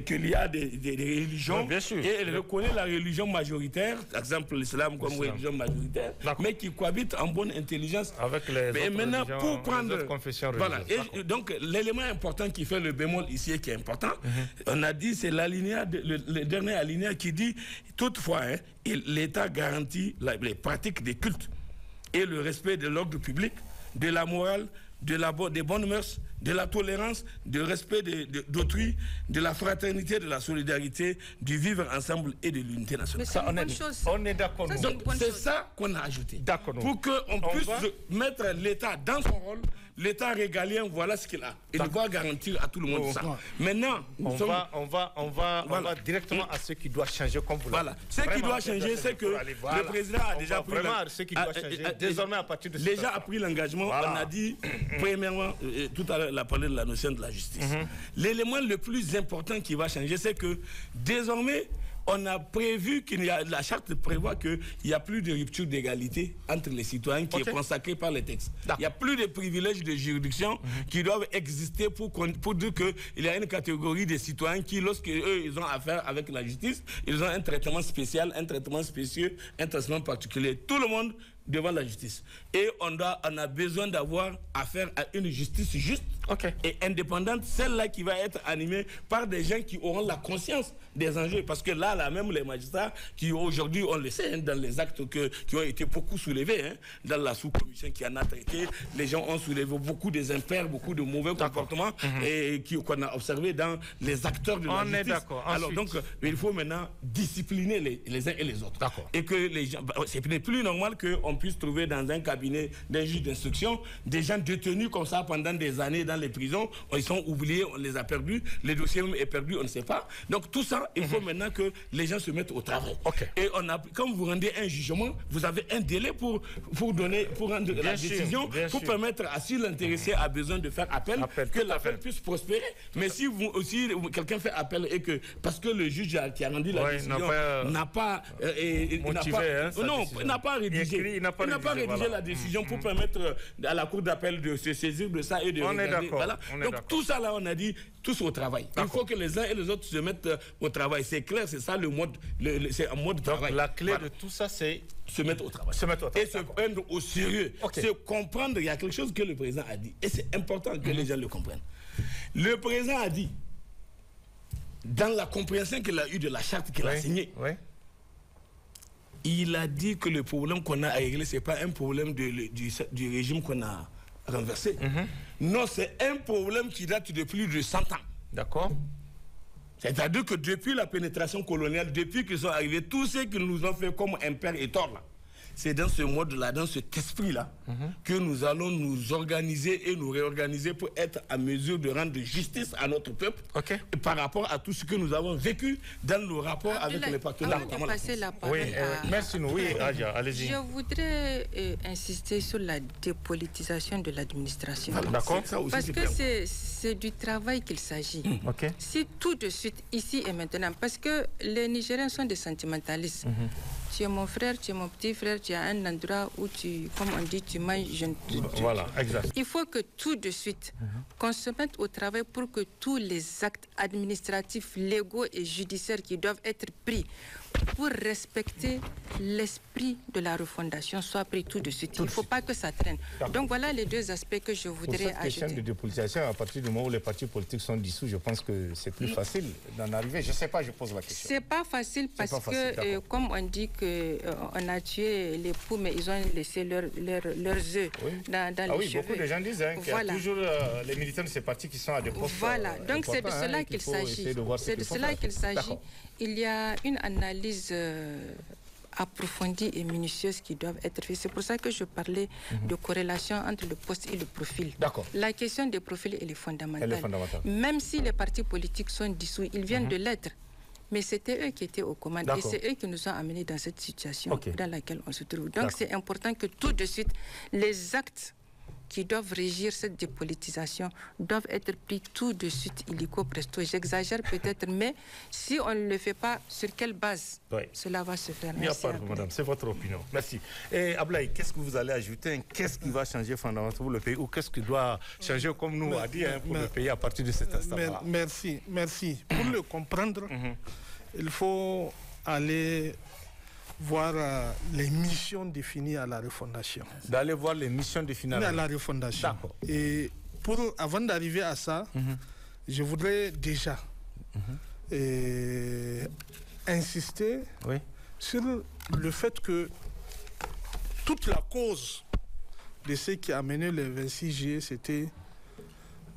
Speaker 3: qu'il y a des religions, et elle reconnaît la religion majoritaire, par exemple l'islam comme religion majoritaire, mais qui cohabite en bonne intelligence
Speaker 1: avec les autres
Speaker 3: maintenant, pour prendre,
Speaker 1: les autres confessions
Speaker 3: religieuses. Voilà. Et donc l'élément important qui fait le bémol ici et qui est important, on a dit, c'est le dernier alinéa qui dit, toutefois, l'État garantit les pratiques des cultes et le respect de l'ordre public, de la morale, des bonnes mœurs, de la tolérance, du respect d'autrui, de la fraternité, de la solidarité, du vivre ensemble et de l'unité nationale.
Speaker 2: Ça,
Speaker 3: on est d'accord. C'est ça qu'on a ajouté. Pour qu'on puisse mettre l'État dans son rôle, l'État régalien, voilà ce qu'il a. Il doit garantir à tout le monde ça. Maintenant,
Speaker 1: on va directement à ce qui doit changer, comme vous l'avez dit.
Speaker 3: Ce qui doit changer, c'est que le président a déjà pris
Speaker 1: désormais à partir de
Speaker 3: déjà a pris l'engagement. On a dit, premièrement, tout à l'heure, il a parlé de la notion de la justice. L'élément le plus important qui va changer, c'est que désormais, on a prévu la charte prévoit qu'il n'y a plus de rupture d'égalité entre les citoyens qui est consacrée par les textes. Il n'y a plus de privilèges de juridiction qui doivent exister pour dire qu'il y a une catégorie de citoyens qui, lorsque eux, ils ont affaire avec la justice, ils ont un traitement spécial, un traitement spécieux, un traitement particulier. Tout le monde devant la justice. Et on a besoin d'avoir affaire à une justice juste et indépendante, celle-là qui va être animée par des gens qui auront la conscience des enjeux. Parce que là même les magistrats qui aujourd'hui, on le sait, dans les actes qui ont été beaucoup soulevés, dans la sous-commission qui en a traité, les gens ont soulevé beaucoup des impairs, beaucoup de mauvais comportements et qu'on a observé dans les acteurs de la justice. On est d'accord. Alors donc, il faut maintenant discipliner les uns et les autres. Et que les gens, ce n'est plus normal qu'on puisse trouver dans un cabinet d'un juge d'instruction des gens détenus comme ça pendant des années dans les prisons. Ils sont oubliés, on les a perdus, les dossiers même est perdu, on ne sait pas. Donc tout ça, il faut maintenant que les gens se mettent au travail. Et quand vous rendez un jugement, vous avez un délai pour rendre la décision, pour permettre à si l'intéressé a besoin de faire appel, que l'appel puisse prospérer. Mais si quelqu'un fait appel et que parce que le juge qui a rendu la décision n'a pas rédigé, il n'a pas rédigé la décision pour permettre à la cour d'appel de se saisir de ça et de regarder. Voilà. Donc tout ça là, on a dit tous au travail. Il faut que les uns et les autres se mettent au travail. C'est clair, c'est ça le mode, c'est un mode de travail.
Speaker 1: La clé de tout ça, c'est
Speaker 3: se mettre au travail. Et se prendre au sérieux. C'est comprendre, il y a quelque chose que le président a dit. Et c'est important que les gens le comprennent. Le président a dit, dans la compréhension qu'il a eue de la charte qu'il a signée, il a dit que le problème qu'on a à régler, ce n'est pas un problème du régime qu'on a renversé. Non, c'est un problème qui date de plus de 100 ans.
Speaker 1: D'accord.
Speaker 3: C'est-à-dire que depuis la pénétration coloniale, depuis qu'ils sont arrivés, tout ce qu'ils nous ont fait comme impère et tort là, c'est dans ce mode-là, dans cet esprit-là, que nous allons nous organiser et nous réorganiser pour être à mesure de rendre justice à notre peuple par rapport à tout ce que nous avons vécu dans nos rapports avec les partenaires.
Speaker 2: Avant de passer la parole
Speaker 1: merci nous. Oui, Adja, allez-y.
Speaker 2: Je voudrais insister sur la dépolitisation de l'administration.
Speaker 1: D'accord.
Speaker 2: Parce que c'est du travail qu'il s'agit. Si tout de suite, ici et maintenant, parce que les Nigériens sont des sentimentalistes. Tu es mon frère, tu es mon petit frère, tu as un endroit où comme on dit, tu manges.
Speaker 1: Voilà, exact.
Speaker 2: Il faut que tout de suite, qu'on se mette au travail pour que tous les actes administratifs, légaux et judiciaires qui doivent être pris pour respecter l'esprit de la refondation soient pris tout de suite. Il ne faut pas que ça traîne. Donc voilà les deux aspects que je voudrais ajouter.
Speaker 1: Pour cette question de dépolitisation, à partir du moment où les partis politiques sont dissous, je pense que c'est plus facile d'en arriver. Je ne sais pas, je pose la question.
Speaker 2: C'est pas facile parce que, comme on dit qu'on a tué les poux, mais ils ont laissé leurs œufs dans les cheveux.
Speaker 1: Beaucoup de gens disent qu'il y a toujours les militants de ces partis qui sont à des postes.
Speaker 2: Voilà, donc c'est de cela qu'il s'agit. C'est de cela qu'il s'agit. il y a une analyse approfondie et minutieuse qui doivent être faite. C'est pour ça que je parlais de corrélation entre le poste et le profil.
Speaker 5: D'accord.
Speaker 2: La question des profils, elle est fondamentale.
Speaker 5: Elle est fondamentale.
Speaker 2: Même si les partis politiques sont dissous, ils viennent de l'être. Mais c'était eux qui étaient aux commandes et c'est eux qui nous ont amenés dans cette situation dans laquelle on se trouve. Donc c'est important que tout de suite, les actes qui doivent régir cette dépolitisation doivent être pris tout de suite, illico presto. J'exagère peut-être, mais si on ne le fait pas, sur quelle base cela va se faire?
Speaker 1: Il n'y a pas de madame, c'est votre opinion. Merci. Et Ablaye, qu'est-ce que vous allez ajouter? Qu'est-ce qui va changer fondamentalement pour le pays ou qu'est-ce qui doit changer, comme nous a dit, pour le pays à partir de cet instant-là?
Speaker 4: Merci. Pour le comprendre, il faut aller voir les missions définies à la refondation.
Speaker 1: D'aller voir les missions définies
Speaker 4: à la refondation.
Speaker 1: D'accord.
Speaker 4: Et avant d'arriver à ça, je voudrais déjà insister sur le fait que toute la cause de ce qui a mené le 26 juillet, c'était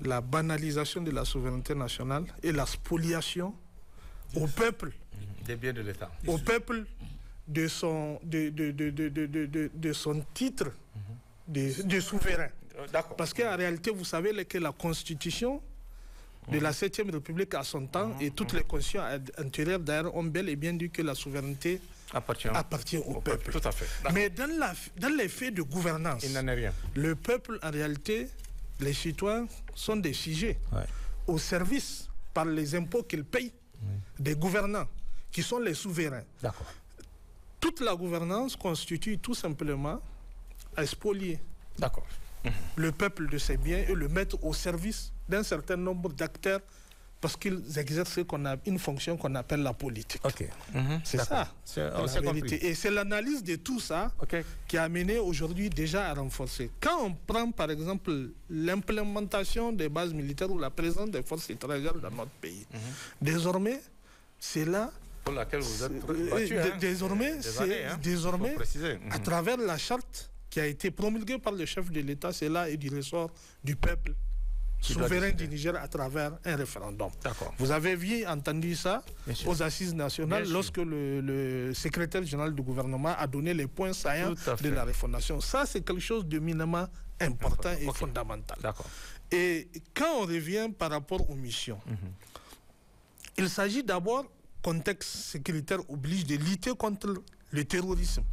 Speaker 4: la banalisation de la souveraineté nationale et la spoliation au peuple.
Speaker 1: Des biens de l'État.
Speaker 4: Au peuple de son titre de souverain. Parce qu'en réalité, vous savez que la constitution de la 7e République à son temps et toutes les constitutions antérieures d'ailleurs ont bel et bien dit que la souveraineté appartient au peuple.
Speaker 1: Tout à fait.
Speaker 4: Mais dans les faits de gouvernance,
Speaker 1: il n'en est rien.
Speaker 4: Le peuple, en réalité, les citoyens sont des sujets au service par les impôts qu'ils payent des gouvernants qui sont les souverains.
Speaker 5: D'accord.
Speaker 4: Toute la gouvernance constitue tout simplement à spolier le peuple de ses biens et le mettre au service d'un certain nombre d'acteurs parce qu'ils exercent une fonction qu'on appelle la politique. C'est ça, la vérité. Et c'est l'analyse de tout ça qui a amené aujourd'hui déjà à renforcer. Quand on prend par exemple l'implémentation des bases militaires ou la présence des forces étrangères dans notre pays, désormais, c'est là
Speaker 1: pour laquelle vous êtes battu,
Speaker 4: désormais, à travers la charte qui a été promulguée par le chef de l'État, c'est là et du ressort du peuple souverain du Niger à travers un référendum. Vous avez entendu ça aux assises nationales lorsque le secrétaire général du gouvernement a donné les points saillants de la refondation. Ça, c'est quelque chose de d'éminemment important et fondamental. Et quand on revient par rapport aux missions, il s'agit d'abord, contexte sécuritaire oblige, de lutter contre le terrorisme,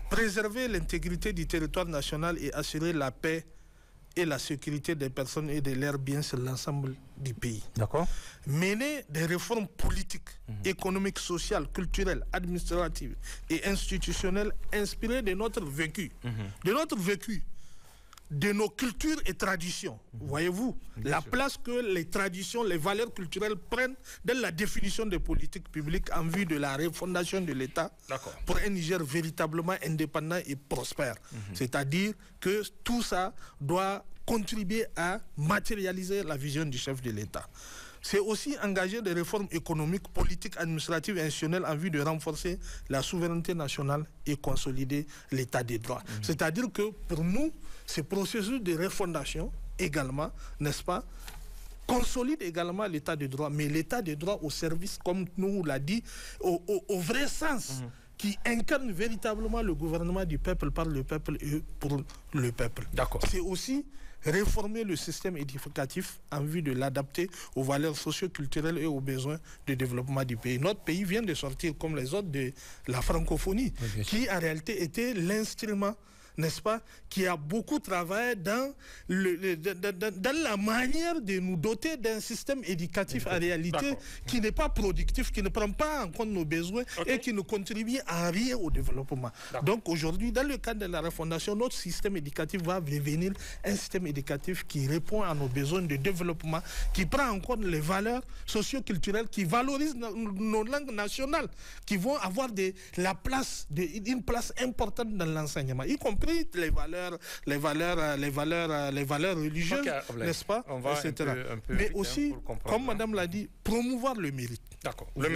Speaker 4: préserver l'intégrité du territoire national et assurer la paix et la sécurité des personnes et de leurs biens sur l'ensemble du pays. Mener des réformes politiques, économiques, sociales, culturelles, administratives et institutionnelles inspirées de notre vécu, de nos cultures et traditions. Voyez-vous, la place que les traditions, les valeurs culturelles prennent dans la définition des politiques publiques en vue de la refondation de l'État pour un Niger véritablement indépendant et prospère. C'est-à-dire que tout ça doit contribuer à matérialiser la vision du chef de l'État. C'est aussi engager des réformes économiques, politiques, administratives et institutionnelles en vue de renforcer la souveraineté nationale et consolider l'état des droits. C'est-à-dire que pour nous, ce processus de refondation également, n'est-ce pas, consolide également l'état des droits, mais l'état des droits au service, comme nous l'a dit, au vrai sens, qui incarne véritablement le gouvernement du peuple par le peuple et pour le peuple. C'est aussi réformer le système éducatif en vue de l'adapter aux valeurs socio-culturelles et aux besoins de développement du pays. Notre pays vient de sortir, comme les autres, de la francophonie, qui en réalité était l'instrument, n'est-ce pas, qui a beaucoup travaillé dans la manière de nous doter d'un système éducatif en réalité qui n'est pas productif, qui ne prend pas en compte nos besoins et qui ne contribue à rien au développement. Donc aujourd'hui, dans le cadre de la refondation, notre système éducatif va devenir un système éducatif qui répond à nos besoins de développement, qui prend en compte les valeurs socio-culturelles, qui valorise nos langues nationales, qui vont avoir une place importante dans l'enseignement, y compris les valeurs religieuses, n'est-ce pas, etc. Mais aussi, comme madame l'a dit, promouvoir le mérite. Le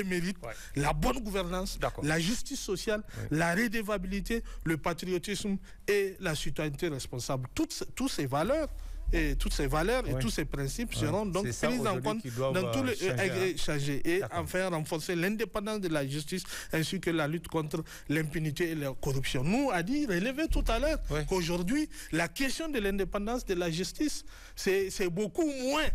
Speaker 4: mérite, la bonne gouvernance, la justice sociale, la redevabilité, le patriotisme et la citoyenneté responsable. Toutes ces valeurs et toutes ces valeurs et tous ces principes seront donc pris en compte dans tous les changer et enfin renforcer l'indépendance de la justice ainsi que la lutte contre l'impunité et la corruption. Nous, a dit relevé tout à l'heure qu'aujourd'hui, la question de l'indépendance de la justice, c'est beaucoup moins,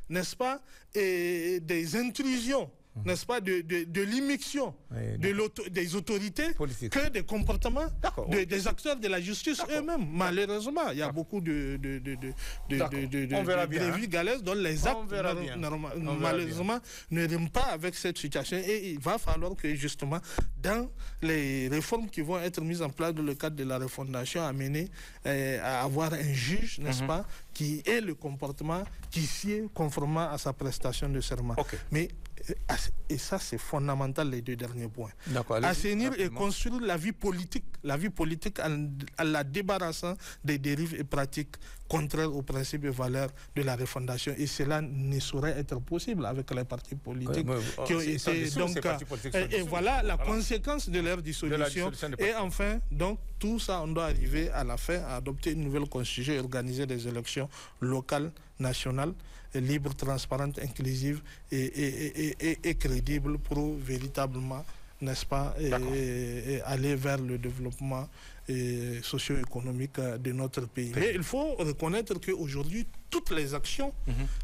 Speaker 4: n'est-ce pas, et des intrusions, n'est-ce pas, de l'immixtion des autorités politiques que des comportements des acteurs de la justice eux-mêmes. Malheureusement, il y a beaucoup de brebis galeuses dont les actes malheureusement ne riment pas avec cette situation et il va falloir que justement dans les réformes qui vont être mises en place dans le cadre de la refondation amener à avoir un juge, n'est-ce pas, qui ait le comportement qui sied conformément à sa prestation de serment. Mais et ça c'est fondamental, les deux derniers points. Assainir et construire la vie politique en la débarrassant des dérives et pratiques contraires aux principes et valeurs de la refondation. Et cela ne saurait être possible avec les partis politiques qui ont été donc et voilà la conséquence de leur dissolution. Et enfin, donc tout ça, on doit arriver à la fin à adopter une nouvelle constitution et organiser des élections locales, nationales, libres, transparentes, inclusives et crédibles pour véritablement, n'est-ce pas, aller vers le développement socio-économique de notre pays. Mais il faut reconnaître qu'aujourd'hui, toutes les actions,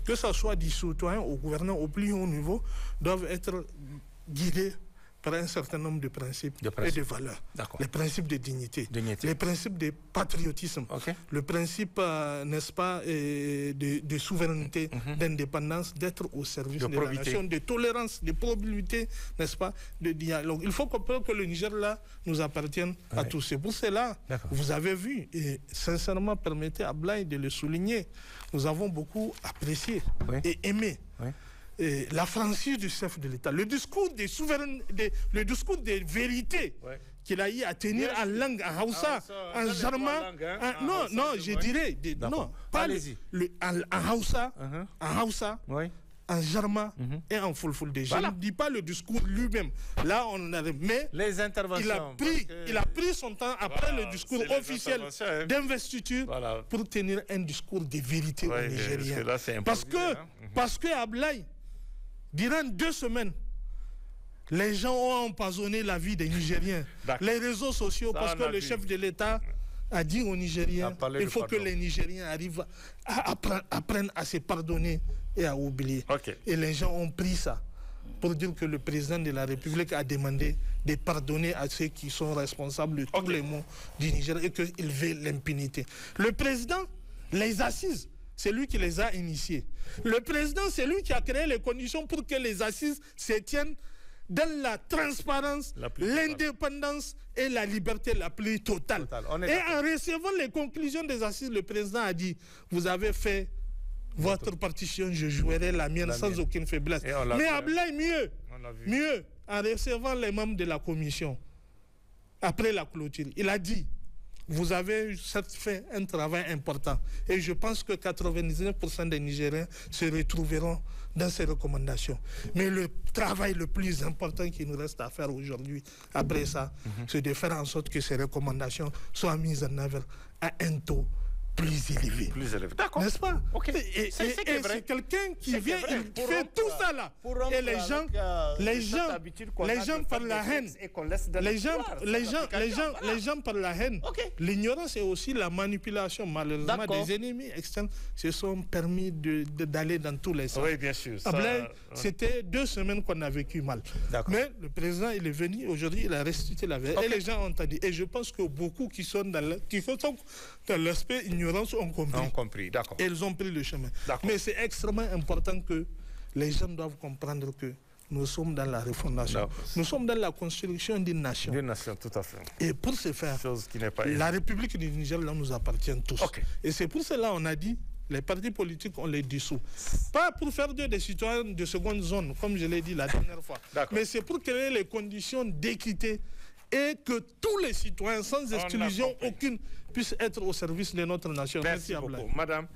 Speaker 4: que ce soit du citoyen au gouvernement au plus haut niveau, doivent être guidées par un certain nombre de principes et de valeurs. Les principes de dignité, les principes de patriotisme, le principe, n'est-ce pas, de souveraineté, d'indépendance, d'être au service de la nation, de tolérance, de probabilité, n'est-ce pas, de dialogue. Il faut comprendre que le Niger, là, nous appartienne à tous. C'est pour cela, vous avez vu, et sincèrement, permettez à Blaye de le souligner, nous avons beaucoup apprécié et aimé. Et la franchise du chef de l'État, le discours des souverainetés, le discours des vérités qu'il a eu à tenir en langue, en Hausa, en Jarma, je dirais, non, pas en Hausa, en Jarma et en Fulfulde. Je ne dis pas le discours lui-même. Là, on arrive. Mais
Speaker 1: les interventions,
Speaker 4: il a pris son temps après le discours officiel d'investiture pour tenir un discours de vérité aux Nigériens. Parce que Ablaye, durant 2 semaines, les gens ont empoisonné la vie des Nigériens. Les réseaux sociaux, parce que le chef de l'État a dit aux Nigériens, il faut que les Nigériens arrivent à apprendre à se pardonner et à oublier. Et les gens ont pris ça pour dire que le président de la République a demandé de pardonner à ceux qui sont responsables de tous les maux du Niger et qu'il veut l'impunité. Le président, les assises, c'est lui qui les a initiés. Le président, c'est lui qui a créé les conditions pour que les assises se tiennent dans la transparence, l'indépendance et la liberté la plus totale. Et en recevant les conclusions des assises, le président a dit, vous avez fait votre partition, je jouerai la mienne sans aucune faiblesse. Mais Ablaye, mieux, en recevant les membres de la commission, après la clôture, il a dit, vous avez certes fait un travail important et je pense que 99% des Nigériens se retrouveront dans ces recommandations. Mais le travail le plus important qui nous reste à faire aujourd'hui, après ça, c'est de faire en sorte que ces recommandations soient mises en œuvre à un taux plus élevé.
Speaker 1: D'accord.
Speaker 4: N'est-ce pas? Et c'est quelqu'un qui vient, il fait tout ça là. Et les gens par la haine. Les gens par la haine. L'ignorance et aussi la manipulation, malheureusement, des ennemis externes se sont permis d'aller dans tous les sens.
Speaker 1: Oui, bien sûr.
Speaker 4: C'était 2 semaines qu'on a vécu mal. Mais le président, il est venu, aujourd'hui, il a restitué la vérité. Et les gens ont entendu. Et je pense que beaucoup qui sont dans l'aspect ignorance ont compris. Et ils ont pris le chemin. Mais c'est extrêmement important que les gens doivent comprendre que nous sommes dans la refondation. Nous sommes dans la construction d'une nation.
Speaker 1: D'une nation, tout à fait.
Speaker 4: Et pour ce faire, la République du Niger là, nous appartient tous. Et c'est pour cela qu'on a dit, les partis politiques, on les dissout. Pas pour faire des citoyens de seconde zone, comme je l'ai dit la dernière fois. Mais c'est pour créer les conditions d'équité et que tous les citoyens, sans exclusion aucune, puissent être au service de notre nation.
Speaker 1: Merci beaucoup. Madame,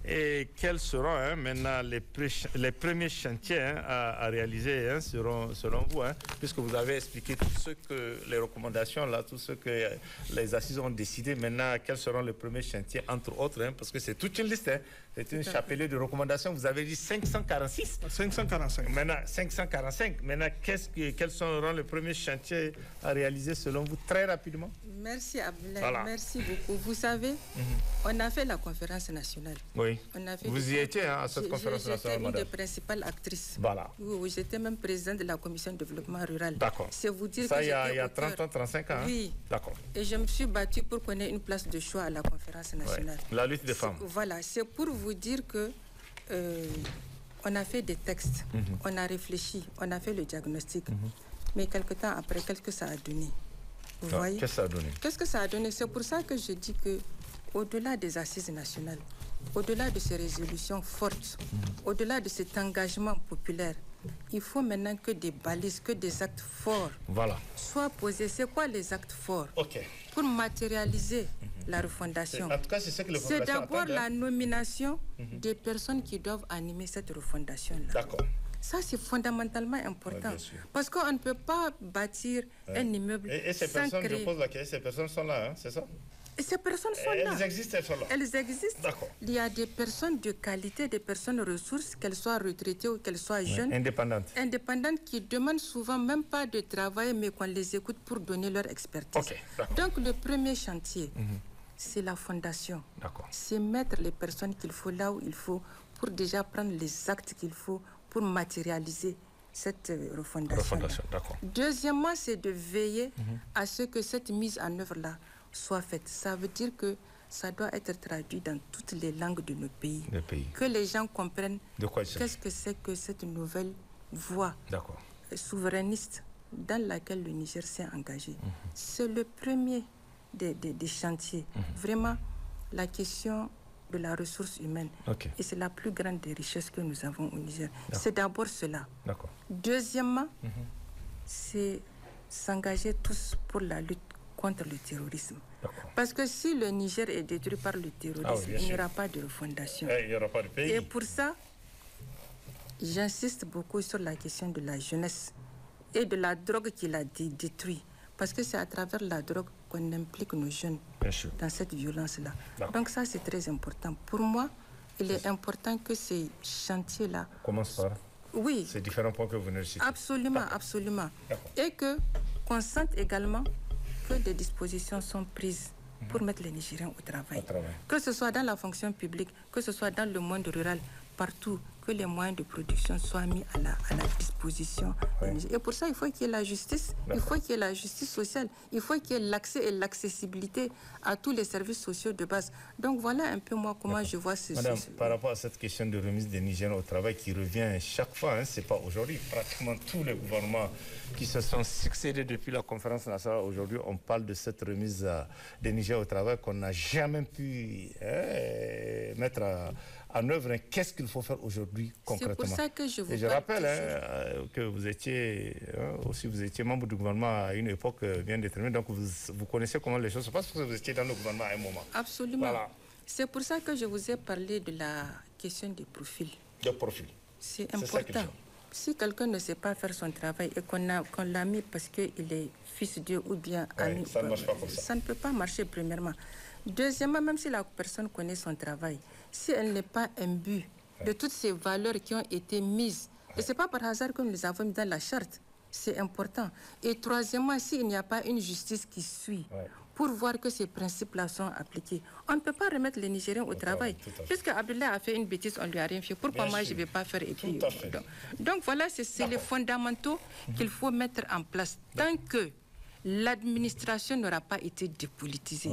Speaker 1: et quels seront maintenant les premiers chantiers à réaliser selon vous, puisque vous avez expliqué tout ce que les recommandations, là, tout ce que les assises ont décidé. Maintenant, quels seront les premiers chantiers, entre autres, parce que c'est toute une liste, c'est une chapelée de recommandations. Vous avez dit 546.
Speaker 4: 545.
Speaker 1: Maintenant, 545. Maintenant, quels seront les premiers chantiers à réaliser selon vous, très rapidement?
Speaker 2: Merci Abdoulaye, merci beaucoup. Vous savez, on a fait la conférence nationale.
Speaker 1: Oui. Vous y étiez à cette conférence nationale,
Speaker 2: madame? J'étais une des principales actrices.
Speaker 1: Voilà.
Speaker 2: Oui, j'étais même présidente de la commission de développement rural.
Speaker 1: D'accord.
Speaker 2: C'est vous dire
Speaker 1: ça,
Speaker 2: que
Speaker 1: il y a 30 ans, 35 ans.
Speaker 2: Oui.
Speaker 1: D'accord.
Speaker 2: Et je me suis battue pour qu'on ait une place de choix à la conférence nationale.
Speaker 1: Ouais. La lutte des femmes.
Speaker 2: Voilà, c'est pour vous dire que on a fait des textes, on a réfléchi, on a fait le diagnostic. Mais quelque temps après, qu'est-ce que ça a donné? Vous voyez?
Speaker 1: Qu'est-ce que ça a donné?
Speaker 2: Qu'est-ce que ça a donné? C'est pour ça que je dis que au-delà des assises nationales, au-delà de ces résolutions fortes, au-delà de cet engagement populaire, il faut maintenant que des balises, que des actes forts soient posés. C'est quoi les actes forts? Pour matérialiser la refondation.
Speaker 1: En tout cas, c'est ce que le
Speaker 2: C'est d'abord la nomination des personnes qui doivent animer cette refondation-là.
Speaker 1: D'accord.
Speaker 2: Ça, c'est fondamentalement important. Parce qu'on ne peut pas bâtir un immeuble
Speaker 1: et ces
Speaker 2: sans
Speaker 1: personnes,
Speaker 2: créer...
Speaker 1: je pose la question, ces personnes sont là, c'est ça?
Speaker 2: Et ces personnes sont là.
Speaker 1: Elles existent, elles sont là.
Speaker 2: Elles existent.
Speaker 1: D'accord.
Speaker 2: Il y a des personnes de qualité, des personnes ressources, qu'elles soient retraitées ou qu'elles soient jeunes.
Speaker 1: Indépendantes.
Speaker 2: Indépendantes qui demandent souvent même pas de travail, mais qu'on les écoute pour donner leur expertise. Donc le premier chantier, c'est la fondation. C'est mettre les personnes qu'il faut là où il faut pour déjà prendre les actes qu'il faut pour matérialiser cette refondation. Deuxièmement, c'est de veiller à ce que cette mise en œuvre-là soit faite. Ça veut dire que ça doit être traduit dans toutes les langues de nos pays. Que les gens comprennent qu'est-ce que c'est que cette nouvelle voie souverainiste dans laquelle le Niger s'est engagé. C'est le premier des chantiers. Vraiment, la question de la ressource humaine. Et c'est la plus grande des richesses que nous avons au Niger. C'est d'abord cela. Deuxièmement, c'est s'engager tous pour la lutte contre le terrorisme. Parce que si le Niger est détruit par le terrorisme, il n'y aura pas de refondation.
Speaker 1: Il n'y aura pas de pays.
Speaker 2: Et pour ça, j'insiste beaucoup sur la question de la jeunesse et de la drogue qui l'a détruit. Parce que c'est à travers la drogue qu'on implique nos jeunes dans cette violence-là. Donc ça, c'est très important. Pour moi, il est important que ces chantiers-là...
Speaker 1: Commence par
Speaker 2: oui.
Speaker 1: Ces différents points que vous venez de citer.
Speaker 2: Absolument, absolument. Et qu'on sente également que des dispositions sont prises pour mettre les Nigériens au travail. Que ce soit dans la fonction publique, que ce soit dans le monde rural, partout, que les moyens de production soient mis à la disposition. Et pour ça, il faut qu'il y ait la justice, il faut qu'il y ait la justice sociale, il faut qu'il y ait l'accès et l'accessibilité à tous les services sociaux de base. Donc voilà un peu moi comment je vois ce...
Speaker 1: Madame, par rapport à cette question de remise des Nigériens au travail qui revient chaque fois, c'est pas aujourd'hui, pratiquement tous les gouvernements qui se sont succédés depuis la conférence nationale, aujourd'hui on parle de cette remise des Nigériens au travail qu'on n'a jamais pu mettre en œuvre. Qu'est-ce qu'il faut faire aujourd'hui concrètement?
Speaker 2: C'est pour ça que je vous
Speaker 1: Et je rappelle que vous étiez membre du gouvernement à une époque bien déterminée, donc vous connaissez comment les choses se passent parce que vous étiez dans le gouvernement à un moment.
Speaker 2: Absolument. Voilà. C'est pour ça que je vous ai parlé de la question des profils.
Speaker 1: Des profils.
Speaker 2: C'est important. Si quelqu'un ne sait pas faire son travail et qu'on l'a mis parce qu'il est fils Dieu ou bien ami,
Speaker 1: ça ne marche pas comme ça.
Speaker 2: Ça ne peut pas marcher premièrement. Deuxièmement, même si la personne connaît son travail, si elle n'est pas imbue de toutes ces valeurs qui ont été mises, et ce n'est pas par hasard que nous les avons mis dans la charte, c'est important. Et troisièmement, s'il n'y a pas une justice qui suit pour voir que ces principes-là sont appliqués, on ne peut pas remettre les Nigériens au travail. Puisque Abdoulaye a fait une bêtise, on ne lui a rien fait. Pourquoi moi je ne vais pas faire et puis... Donc voilà, c'est les fondamentaux qu'il faut mettre en place. Tant que l'administration n'aura pas été dépolitisée,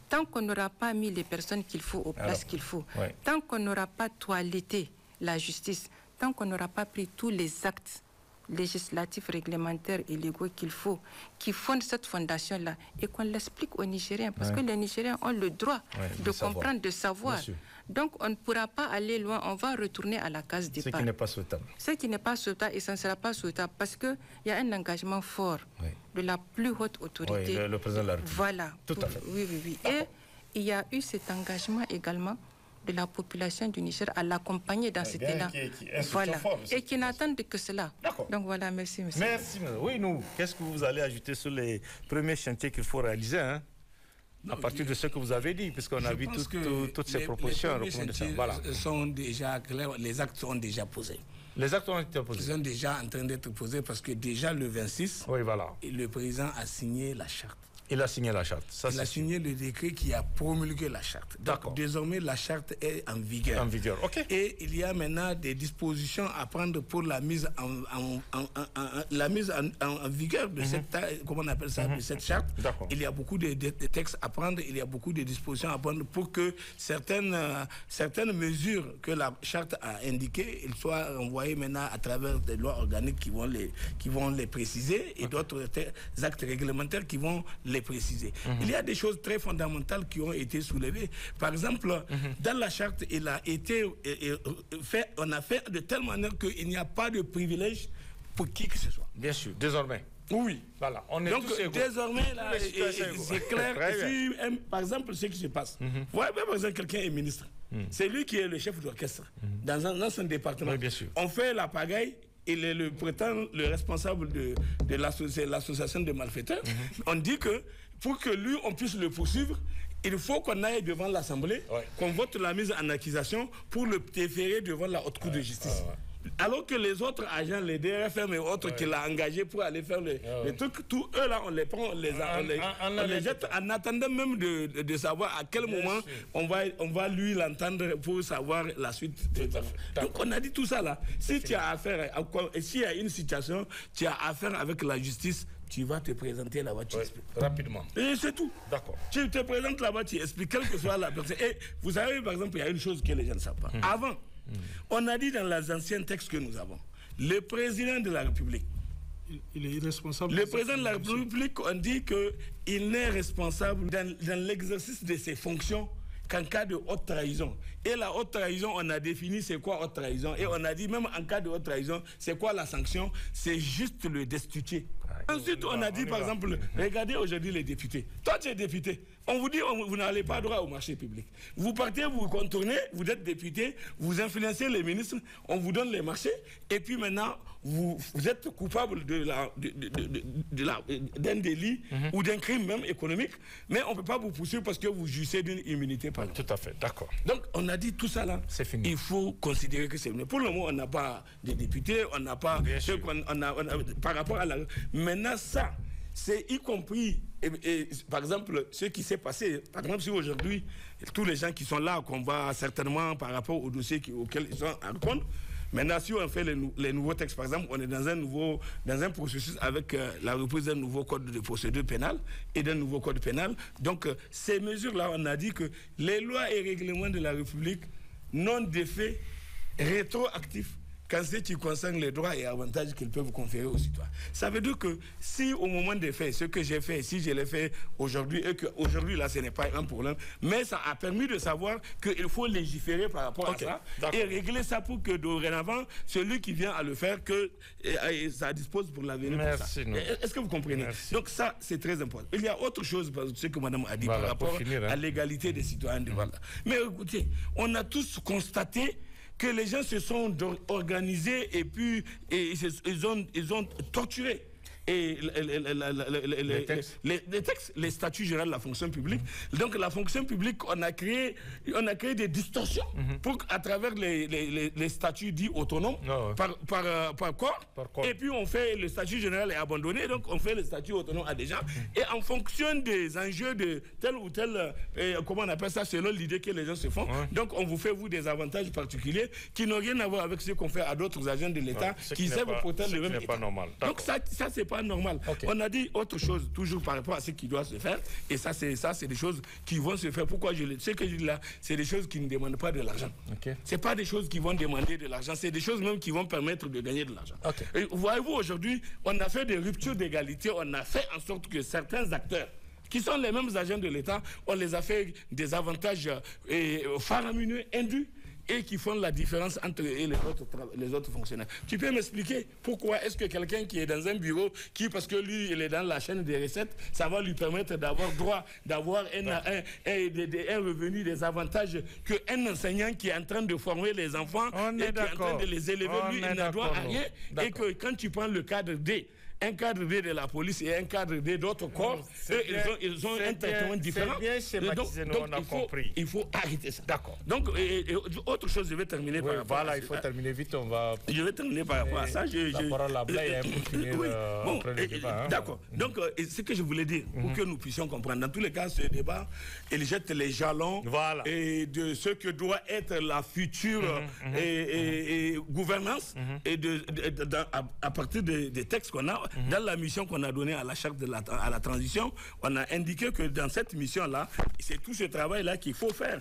Speaker 2: tant qu'on n'aura pas mis les personnes qu'il faut aux places qu'il faut, tant qu'on n'aura pas toiletté la justice, tant qu'on n'aura pas pris tous les actes législatifs, réglementaires et légaux qu'il faut, qui fondent cette fondation-là, et qu'on l'explique aux Nigériens, parce que les Nigériens ont le droit de comprendre, de savoir. Donc on ne pourra pas aller loin, on va retourner à la case départ.
Speaker 1: Ce qui n'est pas souhaitable.
Speaker 2: Ce qui n'est pas souhaitable et ça ne sera pas souhaitable, parce qu'il y a un engagement fort de la plus haute autorité.
Speaker 1: Oui, le président de la République.
Speaker 2: Voilà.
Speaker 1: Tout à fait.
Speaker 2: Oui. Et il y a eu cet engagement également de la population du Niger à l'accompagner dans cet élan. Voilà. Et qui n'attendent que cela.
Speaker 1: D'accord.
Speaker 2: Donc voilà, merci, monsieur.
Speaker 1: Merci. Oui, nous, qu'est-ce que vous allez ajouter sur les premiers chantiers qu'il faut réaliser, hein? À partir de ce que vous avez dit, puisqu'on a vu toutes ces propositions.
Speaker 3: Les sont déjà clairs, les actes sont déjà posés.
Speaker 1: Les actes ont été posés.
Speaker 3: Ils sont déjà en train d'être posés parce que déjà le 26, le président a signé la charte.
Speaker 1: Il a signé la charte.
Speaker 3: Il a signé le décret qui a promulgué la charte. Donc, désormais, la charte est en vigueur.
Speaker 1: En vigueur, ok.
Speaker 3: Et il y a maintenant des dispositions à prendre pour la mise en vigueur de cette, comment on appelle ça, de cette charte. Il y a beaucoup de textes à prendre, il y a beaucoup de dispositions à prendre pour que certaines mesures que la charte a indiquées, elles soient envoyées maintenant à travers des lois organiques qui vont les préciser et d'autres actes réglementaires qui vont les préciser. Il y a des choses très fondamentales qui ont été soulevées. Par exemple, dans la charte, il a été fait, on a fait de telle manière qu'il n'y a pas de privilège pour qui que ce soit.
Speaker 1: Bien sûr, désormais.
Speaker 3: Oui.
Speaker 1: Voilà, on est
Speaker 3: donc
Speaker 1: tous égaux.
Speaker 3: Désormais, là, c'est clair. Si, par exemple, ce qui se passe. Par exemple, quelqu'un est ministre. C'est lui qui est le chef d'orchestre dans son département.
Speaker 1: Oui, bien sûr.
Speaker 3: On fait la pagaille. Il est le responsable de l'association de malfaiteurs. On dit que pour que lui, on puisse le poursuivre, il faut qu'on aille devant l'Assemblée, qu'on vote la mise en accusation pour le déférer devant la haute cour de justice. Alors que les autres agents, les DRFM et autres qu'il a engagés pour aller faire les trucs, tous eux là, on les prend, on les jette en attendant même de savoir à quel moment on va lui l'entendre pour savoir la suite. Donc on a dit tout ça là. Si tu as affaire, s'il y a une situation, tu as affaire avec la justice, tu vas te présenter là-bas, tu expliques.
Speaker 1: Rapidement.
Speaker 3: Et c'est tout.
Speaker 1: D'accord.
Speaker 3: Tu te présentes là-bas, tu expliques, quelle que soit la personne. Et vous savez, par exemple, il y a une chose que les gens ne savent pas. Avant, on a dit dans les anciens textes que nous avons, le président de la République,
Speaker 4: il est irresponsable.
Speaker 3: Le président de la République, on dit qu'il n'est responsable dans l'exercice de ses fonctions qu'en cas de haute trahison. Et la haute trahison, on a défini c'est quoi haute trahison. Et on a dit même en cas de haute trahison, c'est quoi la sanction? C'est juste le destituer. Ensuite, on a dit par exemple, regardez aujourd'hui les députés. Toi, tu es député. On vous dit, vous n'allez pas droit au marché public. Vous partez, vous contournez, vous êtes député, vous influencez les ministres, on vous donne les marchés, et puis maintenant, vous êtes coupable d'un délit ou d'un crime même économique, mais on ne peut pas vous poursuivre parce que vous jouissez d'une immunité.
Speaker 1: Tout à fait, d'accord.
Speaker 3: Donc, on a dit tout ça là.
Speaker 1: C'est fini.
Speaker 3: Il faut considérer que c'est fini. Pour le moment, on n'a pas de députés, on n'a pas... par rapport à la... Maintenant, ça... C'est y compris, par exemple, ce qui s'est passé. Par exemple, si aujourd'hui, tous les gens qui sont là, qu'on va certainement, par rapport aux dossiers auxquels ils sont en compte, maintenant, si on fait les nouveaux textes, par exemple, on est dans un processus avec la reprise d'un nouveau code de procédure pénale et d'un nouveau code pénal. Donc, ces mesures-là, on a dit que les lois et règlements de la République n'ont d'effet rétroactif qu'en ce qui concerne les droits et avantages qu'ils peuvent conférer aux citoyens. Ça veut dire que si au moment des faits, ce que j'ai fait, si je l'ai fait aujourd'hui, et qu'aujourd'hui là ce n'est pas un problème, mais ça a permis de savoir qu'il faut légiférer par rapport à ça et régler ça pour que dorénavant, celui qui vient à le faire, que ça dispose pour l'avenir. Est-ce que vous comprenez? Donc ça, c'est très important. Il y a autre chose, ce que madame a dit par rapport à l'égalité des citoyens. Mais écoutez, on a tous constaté que les gens se sont organisés et puis ils ont torturé les textes, les statuts généraux de la fonction publique. Donc la fonction publique, on a créé des distorsions pour, à travers les statuts dits autonomes par corps. Et puis on fait le statut général est abandonné, donc on fait le statut autonome à des gens. Et en fonction des enjeux de tel ou tel, comment on appelle ça, selon l'idée que les gens se font, donc on vous fait vous des avantages particuliers qui n'ont rien à voir avec ce qu'on fait à d'autres agents de l'État qui servent pourtant le même État. Donc ça c'est pas normal. On a dit autre chose, toujours par rapport à ce qui doit se faire, et ça c'est des choses qui vont se faire. Pourquoi ce que je dis là, c'est des choses qui ne demandent pas de l'argent. C'est pas des choses qui vont demander de l'argent, c'est des choses même qui vont permettre de gagner de l'argent. Voyez-vous, aujourd'hui, on a fait des ruptures d'égalité, on a fait en sorte que certains acteurs qui sont les mêmes agents de l'État, on les a fait des avantages faramineux, induits, et qui font la différence entre eux et les autres fonctionnaires. Tu peux m'expliquer pourquoi est-ce que quelqu'un qui est dans un bureau, parce que lui, il est dans la chaîne des recettes, ça va lui permettre d'avoir droit, d'avoir un revenu, des avantages qu'un enseignant qui est en train de former les enfants et qui est en train de les élever, lui, il n'a droit à rien. Et que quand tu prends le cadre D, un cadre D de la police et un cadre D d'autres corps, ils ont un traitement différent. Donc, il faut arrêter ça.
Speaker 1: D'accord.
Speaker 3: Donc, autre chose, je vais terminer par rapport à ça.
Speaker 1: Il faut terminer vite, on va...
Speaker 3: Je vais terminer par rapport à ça.
Speaker 1: La parole à Blay pour finir après le débat.
Speaker 3: D'accord. Donc, ce que je voulais dire, pour que nous puissions comprendre, dans tous les cas, ce débat, il jette les jalons et de ce que doit être la future gouvernance et à partir des textes qu'on a. Dans la mission qu'on a donnée à la charte à la transition, on a indiqué que dans cette mission-là, c'est tout ce travail-là qu'il faut faire.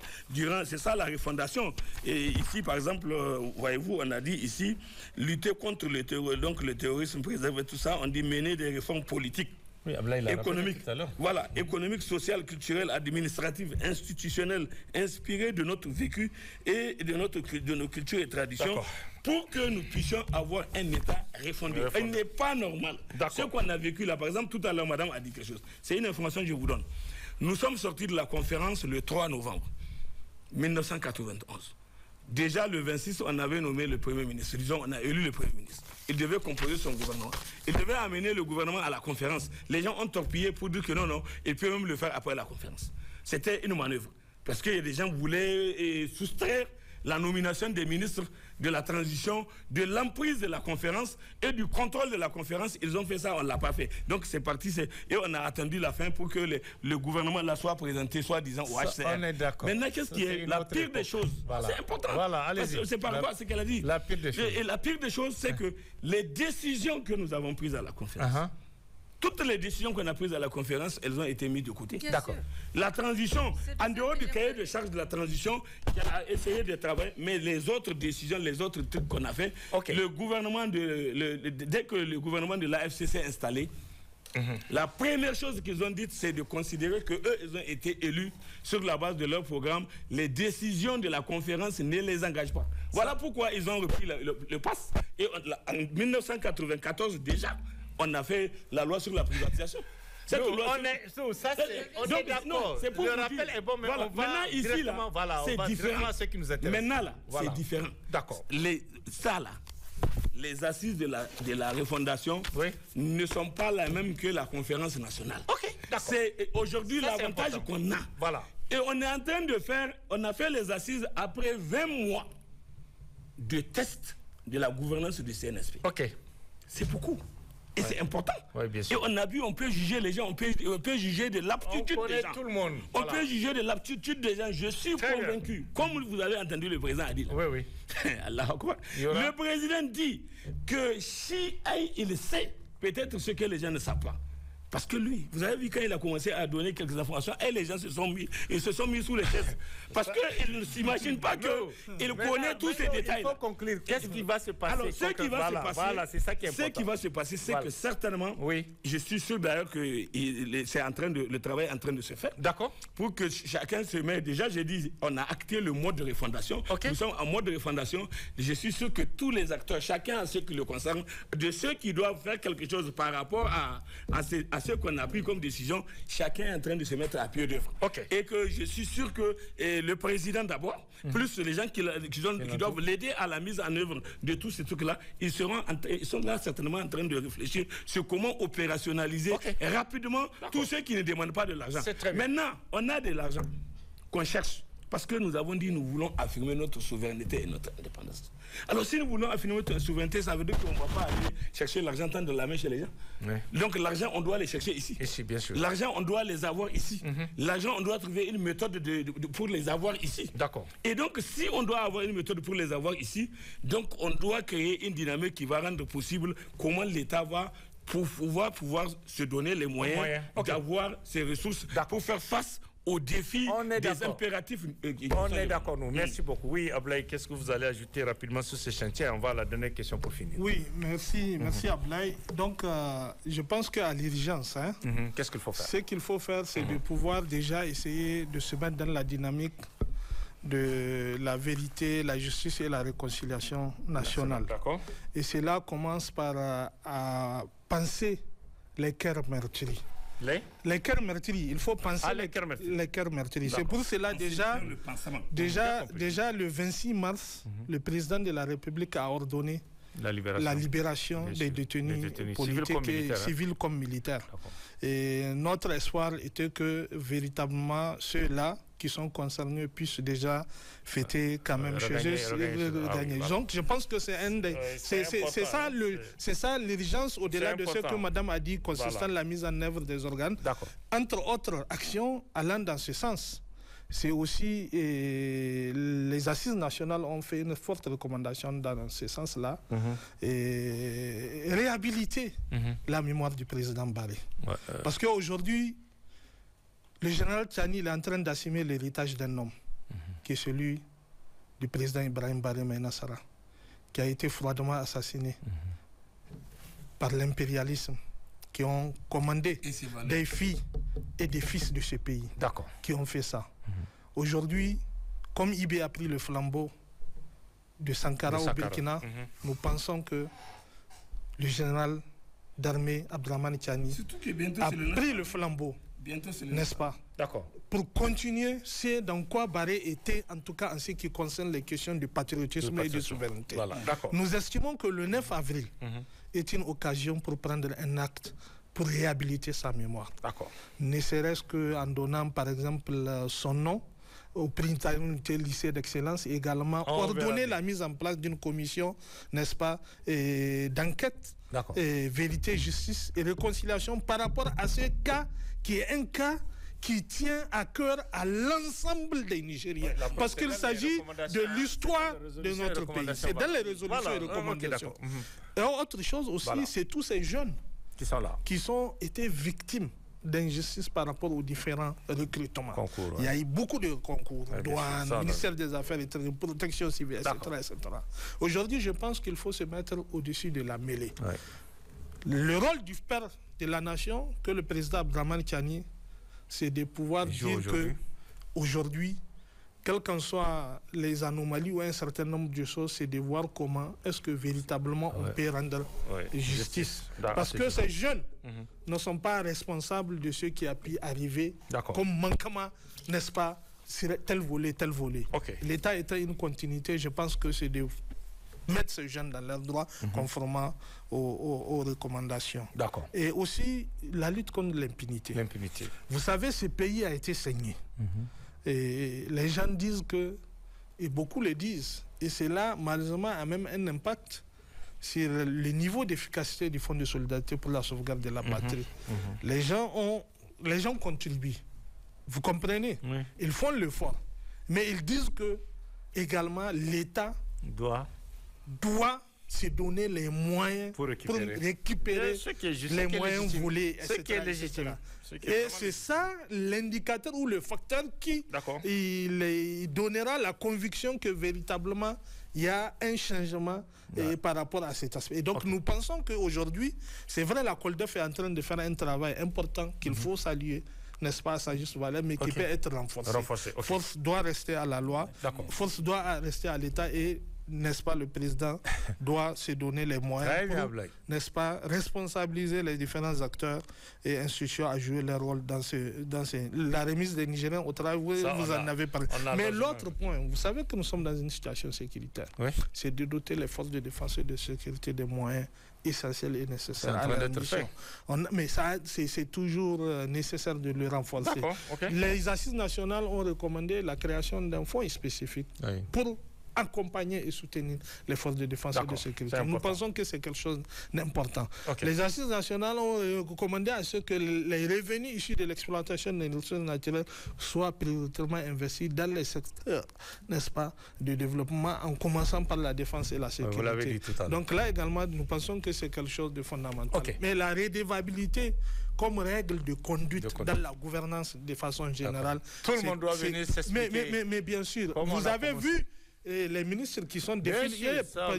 Speaker 3: C'est ça la refondation. Et ici, par exemple, voyez-vous, on a dit ici, lutter contre le terrorisme, préserver tout ça, on dit mener des réformes politiques.
Speaker 1: Oui, il a
Speaker 3: économique, voilà, économique, sociale, culturelle, administrative, institutionnelle, inspirée de notre vécu et de nos cultures et traditions, pour que nous puissions avoir un État refondé. Il n'est pas normal. Ce qu'on a vécu là, par exemple, tout à l'heure, madame a dit quelque chose. C'est une information que je vous donne. Nous sommes sortis de la conférence le 3 novembre 1991. Déjà, le 26, on avait nommé le Premier ministre. Disons, on a élu le Premier ministre. Il devait composer son gouvernement. Il devait amener le gouvernement à la conférence. Les gens ont torpillé pour dire que non, il peut même le faire après la conférence. C'était une manœuvre. Parce que des gens voulaient soustraire la nomination des ministres de la transition, de l'emprise de la conférence et du contrôle de la conférence. Ils ont fait ça, on ne l'a pas fait. Donc c'est parti, et on a attendu la fin pour que le gouvernement là soit présenté, soi-disant au HCR.
Speaker 1: On est d'accord.
Speaker 3: Maintenant, qu'est-ce qui est la pire des choses? C'est important.
Speaker 1: Voilà, allez-y.
Speaker 3: C'est par rapport à ce qu'elle a dit.
Speaker 1: La pire des choses.
Speaker 3: Et la pire des choses, c'est que les décisions que nous avons prises à la conférence, toutes les décisions qu'on a prises à la conférence, elles ont été mises de côté.
Speaker 1: D'accord.
Speaker 3: La transition, en dehors du cahier de charge de la transition, qui a essayé de travailler, mais les autres décisions, les autres trucs qu'on a fait, le gouvernement dès que le gouvernement de l'AFC s'est installé, la première chose qu'ils ont dite, c'est de considérer qu'eux, ils ont été élus sur la base de leur programme. Les décisions de la conférence ne les engagent pas. Voilà pourquoi ils ont repris le pass. Et en 1994, déjà, on a fait la loi sur la privatisation.
Speaker 1: On est d'accord. Le rappel est bon, mais on va
Speaker 3: maintenant ici, là, c'est différent.
Speaker 1: Ce qui nous intéresse.
Speaker 3: Maintenant, là, c'est différent.
Speaker 1: D'accord.
Speaker 3: Les assises de la refondation ne sont pas les mêmes que la conférence nationale. C'est aujourd'hui l'avantage qu'on a.
Speaker 1: Voilà.
Speaker 3: Et on est en train de faire, on a fait les assises après 20 mois de tests de la gouvernance du CNSP. C'est beaucoup. Et c'est important.
Speaker 1: Bien sûr.
Speaker 3: Et on peut juger les gens, on peut juger de l'aptitude des gens.
Speaker 1: Tout le monde.
Speaker 3: On peut juger de l'aptitude des gens. Je suis convaincu, comme vous avez entendu le président a dit.
Speaker 1: Oui.
Speaker 3: Allah Akbar. Le président dit que si il sait peut-être ce que les gens ne savent pas. Parce que lui, vous avez vu quand il a commencé à donner quelques informations, et les gens se sont mis sous les chaises. Parce qu'ils ne s'imaginent pas qu'il connaît tous ces détails.
Speaker 1: Il faut conclure. Qu'est-ce qui va se passer?
Speaker 3: Alors, ce qui va se passer,
Speaker 1: c'est ça qui est important.
Speaker 3: Ce qui va se passer, c'est que certainement, je suis sûr d'ailleurs que le travail est en train de se faire.
Speaker 1: D'accord.
Speaker 3: Pour que chacun se mette. Déjà, j'ai dit, on a acté le mode de refondation. Nous sommes en mode de refondation. Je suis sûr que tous les acteurs, chacun à ce qui le concerne, de ceux qui doivent faire quelque chose par rapport à ce qu'on a pris comme décision, chacun est en train de se mettre à pied d'œuvre. Et que je suis sûr que le président d'abord, plus les gens qui doivent l'aider à la mise en œuvre de tous ces trucs-là, ils sont là certainement en train de réfléchir sur comment opérationnaliser rapidement tous ceux qui ne demandent pas de l'argent. Maintenant, on a de l'argent qu'on cherche. Parce que nous avons dit que nous voulons affirmer notre souveraineté et notre indépendance. Alors si nous voulons affirmer notre souveraineté, ça veut dire qu'on ne va pas aller chercher l'argent tendre la main chez les gens. Donc l'argent, on doit les chercher ici.
Speaker 1: Ici, bien sûr.
Speaker 3: L'argent, on doit les avoir ici. L'argent, on doit trouver une méthode pour les avoir ici.
Speaker 1: D'accord.
Speaker 3: Et donc si on doit avoir une méthode pour les avoir ici, donc on doit créer une dynamique qui va rendre possible comment l'État va pouvoir se donner les moyens d'avoir ces ressources pour faire face aux défis des impératifs.
Speaker 1: On est d'accord, nous. Merci beaucoup. Oui, Ablaye, qu'est-ce que vous allez ajouter rapidement sur ce chantier? On va la dernière question pour finir.
Speaker 4: Oui, merci Ablaye. Donc, je pense qu'à l'urgence,
Speaker 1: qu'est-ce qu'il faut faire?
Speaker 4: Ce qu'il faut faire, c'est de pouvoir déjà essayer de se mettre dans la dynamique de la vérité, la justice et la réconciliation nationale. Et cela commence par à penser les cœurs meurtris. Les cœurs meurtris, il faut penser les cœurs meurtris. C'est pour cela déjà le 26 mars, le président de la République a ordonné la libération des détenus politiques, civils comme militaires. Et notre espoir était que véritablement ceux-là qui sont concernés puissent déjà fêter quand même chez eux le dernier. Donc je pense que c'est ça l'urgence au-delà de ce que Madame a dit consistant la mise en œuvre des organes. Entre autres actions allant dans ce sens. C'est aussi, les assises nationales ont fait une forte recommandation dans ce sens-là, et réhabiliter la mémoire du président Barré. Parce qu'aujourd'hui, le général Tchani est en train d'assumer l'héritage d'un homme, qui est celui du président Ibrahim Barré Maïnassara, qui a été froidement assassiné par l'impérialisme, qui ont commandé des filles et des fils de ce pays, qui ont fait ça. Aujourd'hui, comme Ibé a pris le flambeau de Sankara au Burkina, nous pensons que le général d'armée Abdraman Tchani a pris le flambeau, n'est-ce pas? Pour continuer, c'est dans quoi Barré était, en tout cas en ce qui concerne les questions de patriotisme et de souveraineté. Nous estimons que le 9 avril est une occasion pour prendre un acte pour réhabiliter sa mémoire. Ne serait-ce qu'en donnant, par exemple, son nom au Printemps lycée d'excellence, et également ordonner la mise en place d'une commission, n'est-ce pas, d'enquête, vérité, justice et réconciliation par rapport à ce cas qui est un cas qui tient à cœur à l'ensemble des Nigériens. Parce qu'il s'agit de l'histoire de notre pays. C'est dans les résolutions et recommandations. Et autre chose aussi, c'est tous ces jeunes qui ont été victimes d'injustice par rapport aux différents recrutements. Il y a eu beaucoup de concours, douane, ministère des Affaires étrangères, protection civile, etc. Aujourd'hui, je pense qu'il faut se mettre au-dessus de la mêlée. Le rôle du père de la nation, que le président Abdraman Tchani, c'est de pouvoir dire que aujourd'hui, quelles qu'en soient les anomalies ou un certain nombre de choses, c'est de voir comment est-ce que véritablement on peut rendre justice. Parce que ces jeunes ne sont pas responsables de ce qui a pu arriver comme manquement, n'est-ce pas, sur tel volet, tel volet. L'État étant une continuité, je pense que c'est de mettre ces jeunes dans leurs droits conformément aux recommandations. Et aussi la lutte contre l'impunité. Vous savez, ce pays a été saigné. Et les gens disent que, et beaucoup le disent, et cela malheureusement a même un impact sur le niveau d'efficacité du Fonds de solidarité pour la sauvegarde de la patrie. Les gens contribuent, vous comprenez? Ils font l'effort, mais ils disent que également l'État doit se donner les moyens pour récupérer les moyens volés, etc. Et c'est ça l'indicateur ou le facteur qui il donnera la conviction que véritablement il y a un changement par rapport à cet aspect. Et donc nous pensons qu'aujourd'hui, c'est vrai, la COLDEF est en train de faire un travail important qu'il faut saluer, n'est-ce pas, à sa juste valeur, mais qui peut être renforcé. Force doit rester à la loi, force doit rester à l'État, et n'est-ce pas, le président doit se donner les moyens pour, n'est-ce pas, responsabiliser les différents acteurs et institutions à jouer leur rôle dans la remise des Nigériens au travail. Vous en avez parlé. Mais l'autre point, vous savez que nous sommes dans une situation sécuritaire. C'est de doter les forces de défense et de sécurité des moyens essentiels et nécessaires à la mission. Mais ça, c'est toujours nécessaire de le renforcer. Les assises nationales ont recommandé la création d'un fonds spécifique pour accompagner et soutenir les forces de défense et de sécurité. Nous pensons que c'est quelque chose d'important. Les assises nationales ont recommandé à ce que les revenus issus de l'exploitation des ressources naturelles soient prioritairement investis dans les secteurs, n'est-ce pas, de développement, en commençant par la défense et la sécurité. Vous l'avez dit tout à l'heure. Donc là également, nous pensons que c'est quelque chose de fondamental. Mais la redevabilité comme règle de conduite dans la gouvernance de façon générale.
Speaker 1: Tout le monde doit venir s'expliquer.
Speaker 4: Mais bien sûr, vous avez vu et les ministres qui sont définis.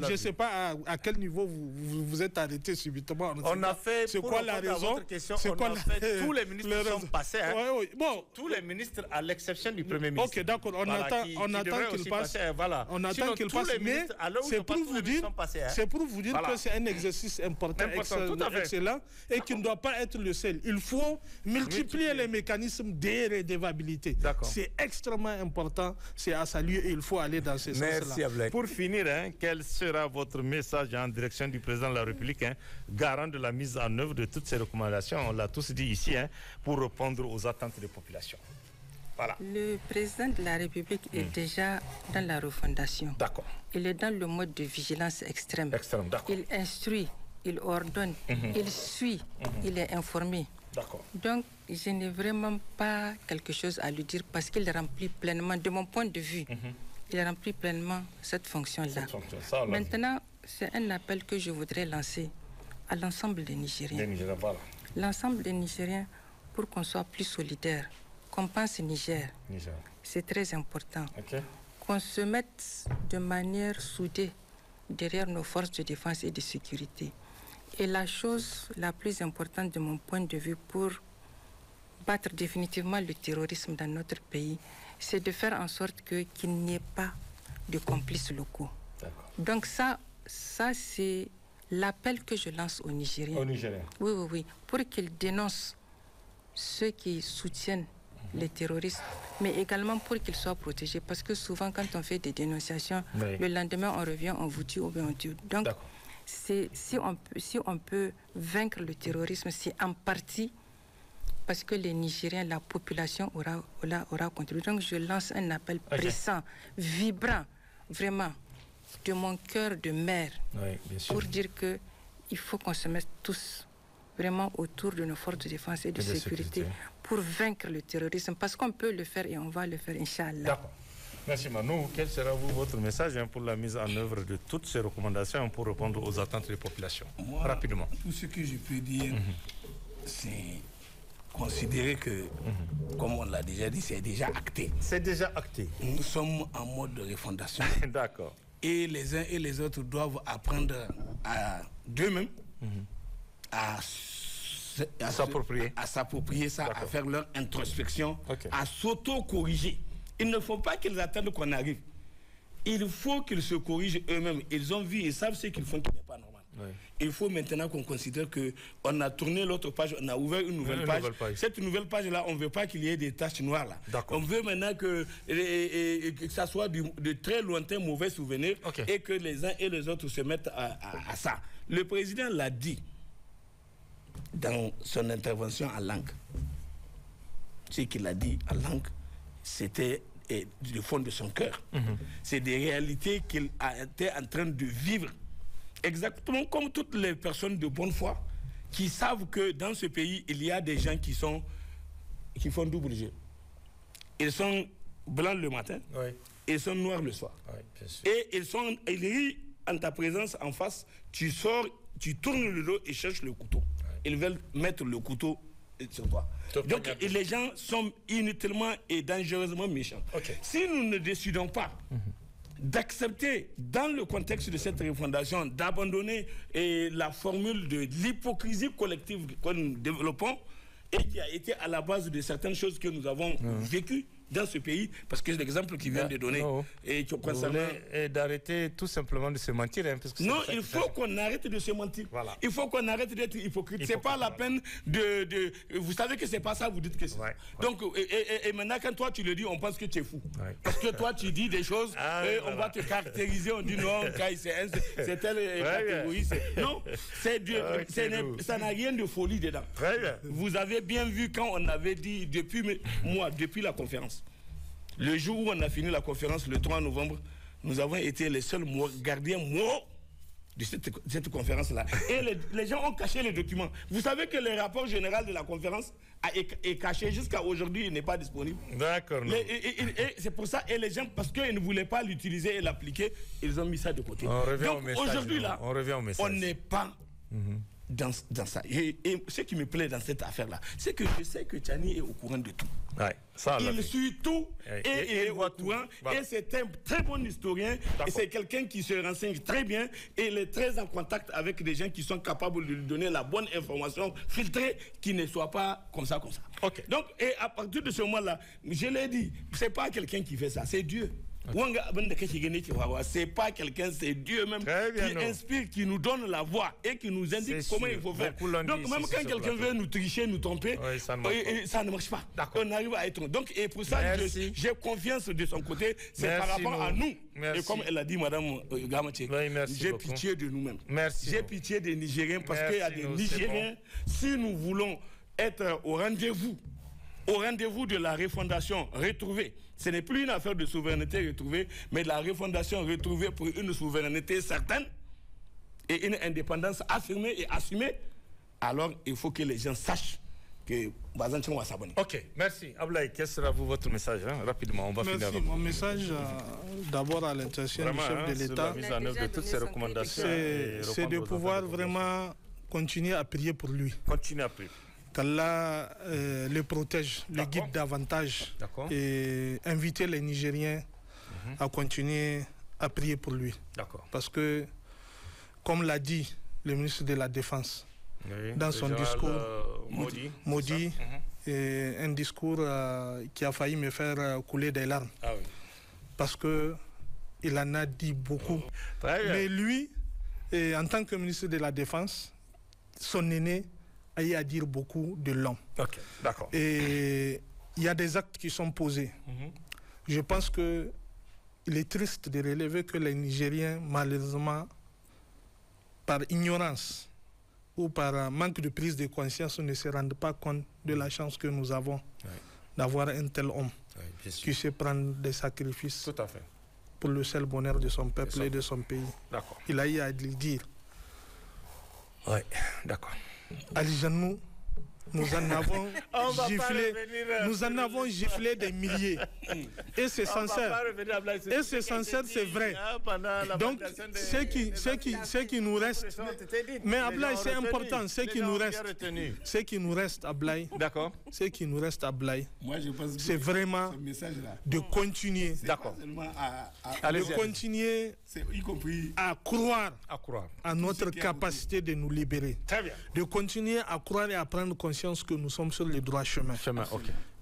Speaker 4: Je ne sais pas à quel niveau vous êtes arrêté subitement.
Speaker 1: On a fait,
Speaker 4: c'est quoi la raison?
Speaker 1: Tous les ministres sont passés. Hein.
Speaker 4: Oui. Bon.
Speaker 1: Tous les ministres, à l'exception du Premier ministre.
Speaker 4: Ok, d'accord. On attend qu'il passe.
Speaker 1: Voilà.
Speaker 4: On attend qu'il passe. Mais c'est pour vous dire que c'est un exercice important, excellent, et qui ne doit pas être le seul. Il faut multiplier les mécanismes de redevabilité. C'est extrêmement important. C'est à saluer et il faut aller dans ce sens-là.
Speaker 1: Merci Ablaye. Pour finir, quel sera votre message en direction du président de la République, garant de la mise en œuvre de toutes ces recommandations, on l'a tous dit ici, pour répondre aux attentes des populations? Voilà.
Speaker 2: Le président de la République est déjà dans la refondation.
Speaker 1: D'accord.
Speaker 2: Il est dans le mode de vigilance extrême. Il instruit, il ordonne, il suit, il est informé. Donc, je n'ai vraiment pas quelque chose à lui dire parce qu'il remplit pleinement, de mon point de vue, il remplit pleinement cette fonction-là. Maintenant, c'est un appel que je voudrais lancer à l'ensemble des Nigériens. L'ensemble des Nigériens pour qu'on soit plus solidaires, qu'on pense Niger. C'est très important. Qu'on se mette de manière soudée derrière nos forces de défense et de sécurité. Et la chose la plus importante de mon point de vue pour battre définitivement le terrorisme dans notre pays, c'est de faire en sorte qu'il n'y ait pas de complices locaux. Donc ça c'est l'appel que je lance aux Nigériens. Oui, pour qu'ils dénoncent ceux qui soutiennent les terroristes, mais également pour qu'ils soient protégés. Parce que souvent, quand on fait des dénonciations, le lendemain, on revient, on vous tue ou bien on tue. Donc, si on peut vaincre le terrorisme, c'est en partie parce que les Nigériens, la population aura contribué. Donc je lance un appel pressant, vibrant, vraiment, de mon cœur de mère, pour dire qu'il faut qu'on se mette tous vraiment autour de nos forces de défense et de sécurité pour vaincre le terrorisme. Parce qu'on peut le faire et on va le faire, Inch'Allah.
Speaker 1: D'accord. Merci Manou. Quel sera votre message pour la mise en œuvre de toutes ces recommandations pour répondre aux attentes des populations? Rapidement.
Speaker 3: Tout ce que je peux dire, c'est considérer que, comme on l'a déjà dit, c'est déjà acté.
Speaker 1: C'est déjà acté.
Speaker 3: Nous sommes en mode de refondation.
Speaker 1: D'accord.
Speaker 3: Et les uns et les autres doivent apprendre à d'eux-mêmes à s'approprier ça, à faire leur introspection, à s'auto-corriger. Il ne faut pas qu'ils attendent qu'on arrive. Il faut qu'ils se corrigent eux-mêmes. Ils ont vu et savent ce qu'ils font qui n'est pas normal. Il faut maintenant qu'on considère qu'on a tourné l'autre page, on a ouvert une nouvelle page. Cette nouvelle page-là, on ne veut pas qu'il y ait des taches noires là. On veut maintenant que ça soit de très lointains mauvais souvenirs et que les uns et les autres se mettent à ça. Le président l'a dit dans son intervention en langue. Ce qu'il a dit en langue, c'était du fond de son cœur. C'est des réalités qu'il était en train de vivre. Exactement comme toutes les personnes de bonne foi qui savent que dans ce pays, il y a des gens qui font double jeu. Ils sont blancs le matin, ils sont noirs le soir. Et ils rient en ta présence en face, tu sors, tu tournes le dos et cherches le couteau. Ils veulent mettre le couteau sur toi. Donc les gens sont inutilement et dangereusement méchants. Si nous ne décidons pas d'accepter, dans le contexte de cette refondation, d'abandonner la formule de l'hypocrisie collective que nous développons et qui a été à la base de certaines choses que nous avons vécues dans ce pays, parce que l'exemple qu'il vient de donner et qui concernait
Speaker 1: d'arrêter tout simplement de se mentir.
Speaker 3: Non, il faut qu'on arrête de se mentir. Il faut qu'on arrête d'être hypocrite. C'est pas la peine de vous savez que c'est pas ça, vous dites que c'est. Donc et maintenant quand toi tu le dis, on pense que tu es fou. Parce que toi tu dis des choses, on va te caractériser, on dit non, c'est telle catégorie. Non, ça n'a rien de folie dedans. Vous avez bien vu quand on avait dit depuis la conférence. Le jour où on a fini la conférence, le 3 novembre, nous avons été les seuls gardiens morts de cette conférence-là. Et les gens ont caché les documents. Vous savez que le rapport général de la conférence est caché jusqu'à aujourd'hui, il n'est pas disponible.
Speaker 1: D'accord.
Speaker 3: Et c'est pour ça, et les gens, parce qu'ils ne voulaient pas l'utiliser et l'appliquer, ils ont mis ça de côté.
Speaker 1: Donc
Speaker 3: aujourd'hui, là, on n'est pas dans ça. Et ce qui me plaît dans cette affaire-là, c'est que je sais que Tchani est au courant de tout.
Speaker 1: Ouais, ça,
Speaker 3: il suit tout et il est au courant.
Speaker 1: Voilà.
Speaker 3: Et c'est un très bon historien. Et c'est quelqu'un qui se renseigne très bien. Et il est très en contact avec des gens qui sont capables de lui donner la bonne information filtrée, qui ne soit pas comme ça.
Speaker 1: Okay.
Speaker 3: Donc, et à partir de ce moment-là, je l'ai dit, c'est pas quelqu'un qui fait ça, c'est Dieu. C'est pas quelqu'un, c'est Dieu même qui inspire, qui nous donne la voie et qui nous indique comment il faut faire. Donc même quand quelqu'un veut nous tricher, nous tromper, ça ne marche pas. On arrive à être... Donc, et pour ça, j'ai confiance de son côté, c'est par rapport à nous. Et comme elle a dit, Madame Gamache, j'ai pitié de nous-mêmes. J'ai pitié des Nigériens parce qu'il y a des Nigériens, si nous voulons être au rendez-vous de la refondation retrouvée. Ce n'est plus une affaire de souveraineté retrouvée, mais de la refondation retrouvée pour une souveraineté certaine et une indépendance affirmée et assumée. Alors, il faut que les gens sachent que Bazanchon va s'abonner.
Speaker 1: Ok, merci. Ablaye, quel sera votre message rapidement, on va finir.
Speaker 4: Merci. Mon message, d'abord à l'intention du chef de l'État,
Speaker 1: la mise en œuvre de toutes ces recommandations,
Speaker 4: c'est de pouvoir vraiment continuer à prier pour lui.
Speaker 1: Continuer à prier.
Speaker 4: Qu'Allah le protège, le guide davantage et inviter les Nigériens à continuer à prier pour lui. Parce que, comme l'a dit le ministre de la Défense dans son discours, Modi, un discours qui a failli me faire couler des larmes. Parce qu'il en a dit beaucoup. Mais lui, en tant que ministre de la Défense, son aîné, a eu à dire beaucoup de long. Et il y a des actes qui sont posés. Je pense qu'il est triste de relever que les Nigériens, malheureusement, par ignorance ou par manque de prise de conscience, ne se rendent pas compte de la chance que nous avons d'avoir un tel homme qui sait prendre des sacrifices pour le seul bonheur de son peuple et de son pays. Il a eu à le dire.
Speaker 1: Oui, d'accord.
Speaker 4: Alijanou, nous en avons giflé des milliers. Et c'est sincère. Et c'est sincère, c'est vrai. Donc, ce qui nous reste. Mais Ablaye, c'est important. Ce qui nous reste, Ablaye.
Speaker 1: D'accord.
Speaker 4: Ce qui nous reste, Ablaye, c'est vraiment de continuer.
Speaker 1: D'accord.
Speaker 4: De continuer à croire à notre capacité de nous libérer.
Speaker 1: Très bien.
Speaker 4: De continuer à croire et à prendre conscience que nous sommes sur le droit chemin.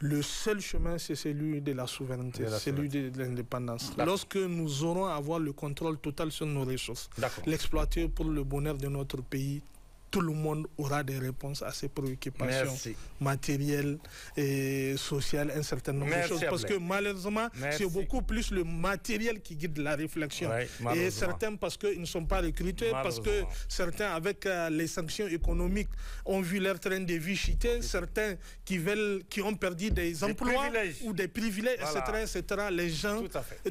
Speaker 4: Le seul chemin, c'est celui de la souveraineté, celui de l'indépendance. Lorsque nous aurons à avoir le contrôle total sur nos ressources, l'exploiter pour le bonheur de notre pays, tout le monde aura des réponses à ses préoccupations matérielles et sociales, un certain nombre de choses. Parce que malheureusement, c'est beaucoup plus le matériel qui guide la réflexion. Et certains, parce qu'ils ne sont pas recrutés, parce que certains, avec les sanctions économiques, ont vu leur train de vie chuter, certains qui ont perdu des emplois ou des privilèges, etc. Les gens,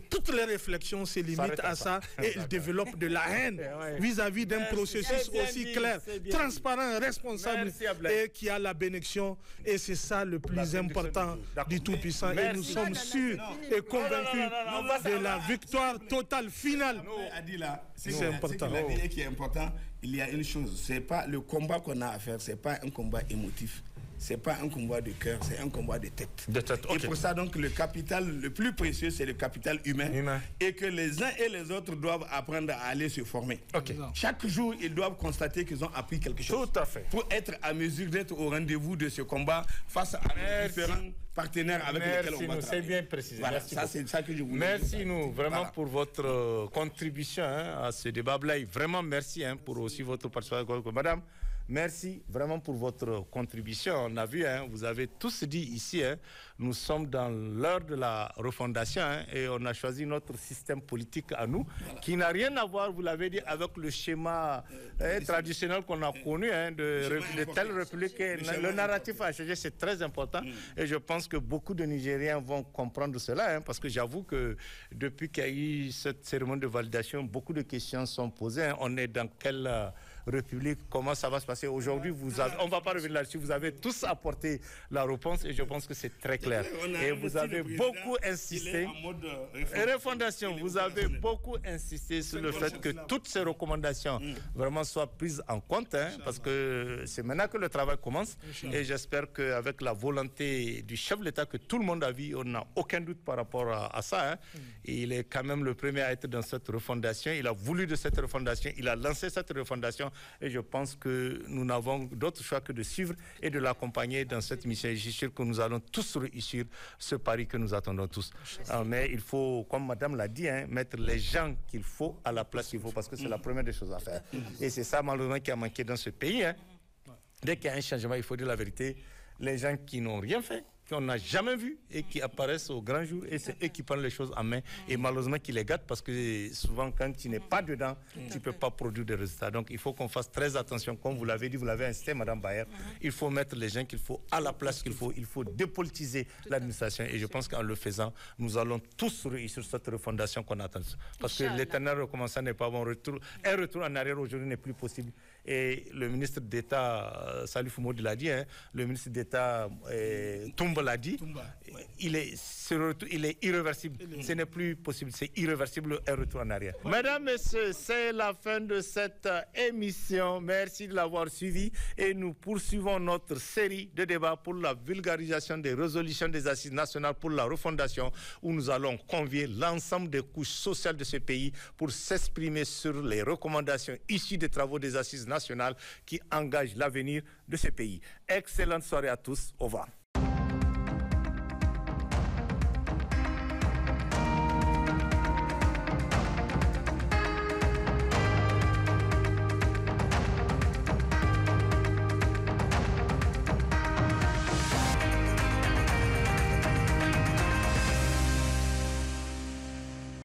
Speaker 4: toutes les réflexions se limitent à ça et ils développent de la haine vis-à-vis d'un processus aussi clair, transparent, responsable et qui a la bénédiction. Et c'est ça le plus important du Tout-Puissant. Et nous sommes sûrs et convaincus de la victoire totale, finale.
Speaker 3: C'est important. Et qui est important, il y a une chose, c'est pas le combat qu'on a à faire, c'est pas un combat émotif. C'est pas un combat de cœur, c'est un combat de tête. Et pour ça, donc, le capital le plus précieux, c'est le capital humain. Et que les uns et les autres doivent apprendre à aller se former. Chaque jour, ils doivent constater qu'ils ont appris quelque chose.
Speaker 1: Tout à fait.
Speaker 3: Pour être à mesure d'être au rendez-vous de ce combat face à nos différents partenaires avec lesquels on va travailler.
Speaker 1: C'est bien précisé.
Speaker 3: Voilà, ça, c'est ça que je voulais
Speaker 1: dire. Merci, vraiment, pour votre contribution à ce débat. Blaye, vraiment merci pour aussi votre participation. Madame, merci vraiment pour votre contribution. On a vu, vous avez tous dit ici, nous sommes dans l'heure de la refondation et on a choisi notre système politique à nous, qui n'a rien à voir, vous l'avez dit, avec le schéma traditionnel qu'on a connu de telle république. Le narratif a changé, c'est très important. Et je pense que beaucoup de Nigériens vont comprendre cela, parce que j'avoue que depuis qu'il y a eu cette cérémonie de validation, beaucoup de questions sont posées. On est dans quelle République, comment ça va se passer. Aujourd'hui, on ne va pas revenir là-dessus, vous avez tous apporté la réponse et je pense que c'est très clair. Et vous avez beaucoup insisté, refondation, vous avez beaucoup insisté sur le fait que toutes ces recommandations vraiment soient prises en compte, hein, parce que c'est maintenant que le travail commence et j'espère qu'avec la volonté du chef de l'État que tout le monde a vu, on n'a aucun doute par rapport à ça. Hein. Il est quand même le premier à être dans cette refondation, il a voulu de cette refondation, il a lancé cette refondation et je pense que nous n'avons d'autre choix que de suivre et de l'accompagner dans cette mission. Je suis sûr que nous allons tous réussir ce pari que nous attendons tous. Mais il faut, comme madame l'a dit, hein, mettre les gens qu'il faut à la place qu'il faut parce que c'est la première des choses à faire. Et c'est ça malheureusement qui a manqué dans ce pays. Hein. Dès qu'il y a un changement, il faut dire la vérité, les gens qui n'ont rien fait, qu'on n'a jamais vu et qui apparaissent au grand jour et c'est eux qui prennent les choses en main et malheureusement qui les gâtent parce que souvent quand tu n'es pas dedans, tu ne peux pas produire des résultats. Donc il faut qu'on fasse très attention, comme vous l'avez dit, vous l'avez insisté Madame Bayer, il faut mettre les gens qu'il faut à la place qu'il faut, il faut dépolitiser l'administration et je pense qu'en le faisant, nous allons tous réussir cette refondation qu'on attend. Parce que l'éternel recommençant n'est pas bon, un retour en arrière aujourd'hui n'est plus possible. Et le ministre d'État, Salif Moudi l'a dit, hein, le ministre d'État Toumba l'a dit, il est irréversible. Ce n'est plus possible, c'est irréversible un retour en arrière. Mesdames, Messieurs, c'est la fin de cette émission. Merci de l'avoir suivi et nous poursuivons notre série de débats pour la vulgarisation des résolutions des assises nationales pour la refondation où nous allons convier l'ensemble des couches sociales de ce pays pour s'exprimer sur les recommandations issues des travaux des assises nationales qui engagent l'avenir de ce pays. Excellente soirée à tous. Au revoir.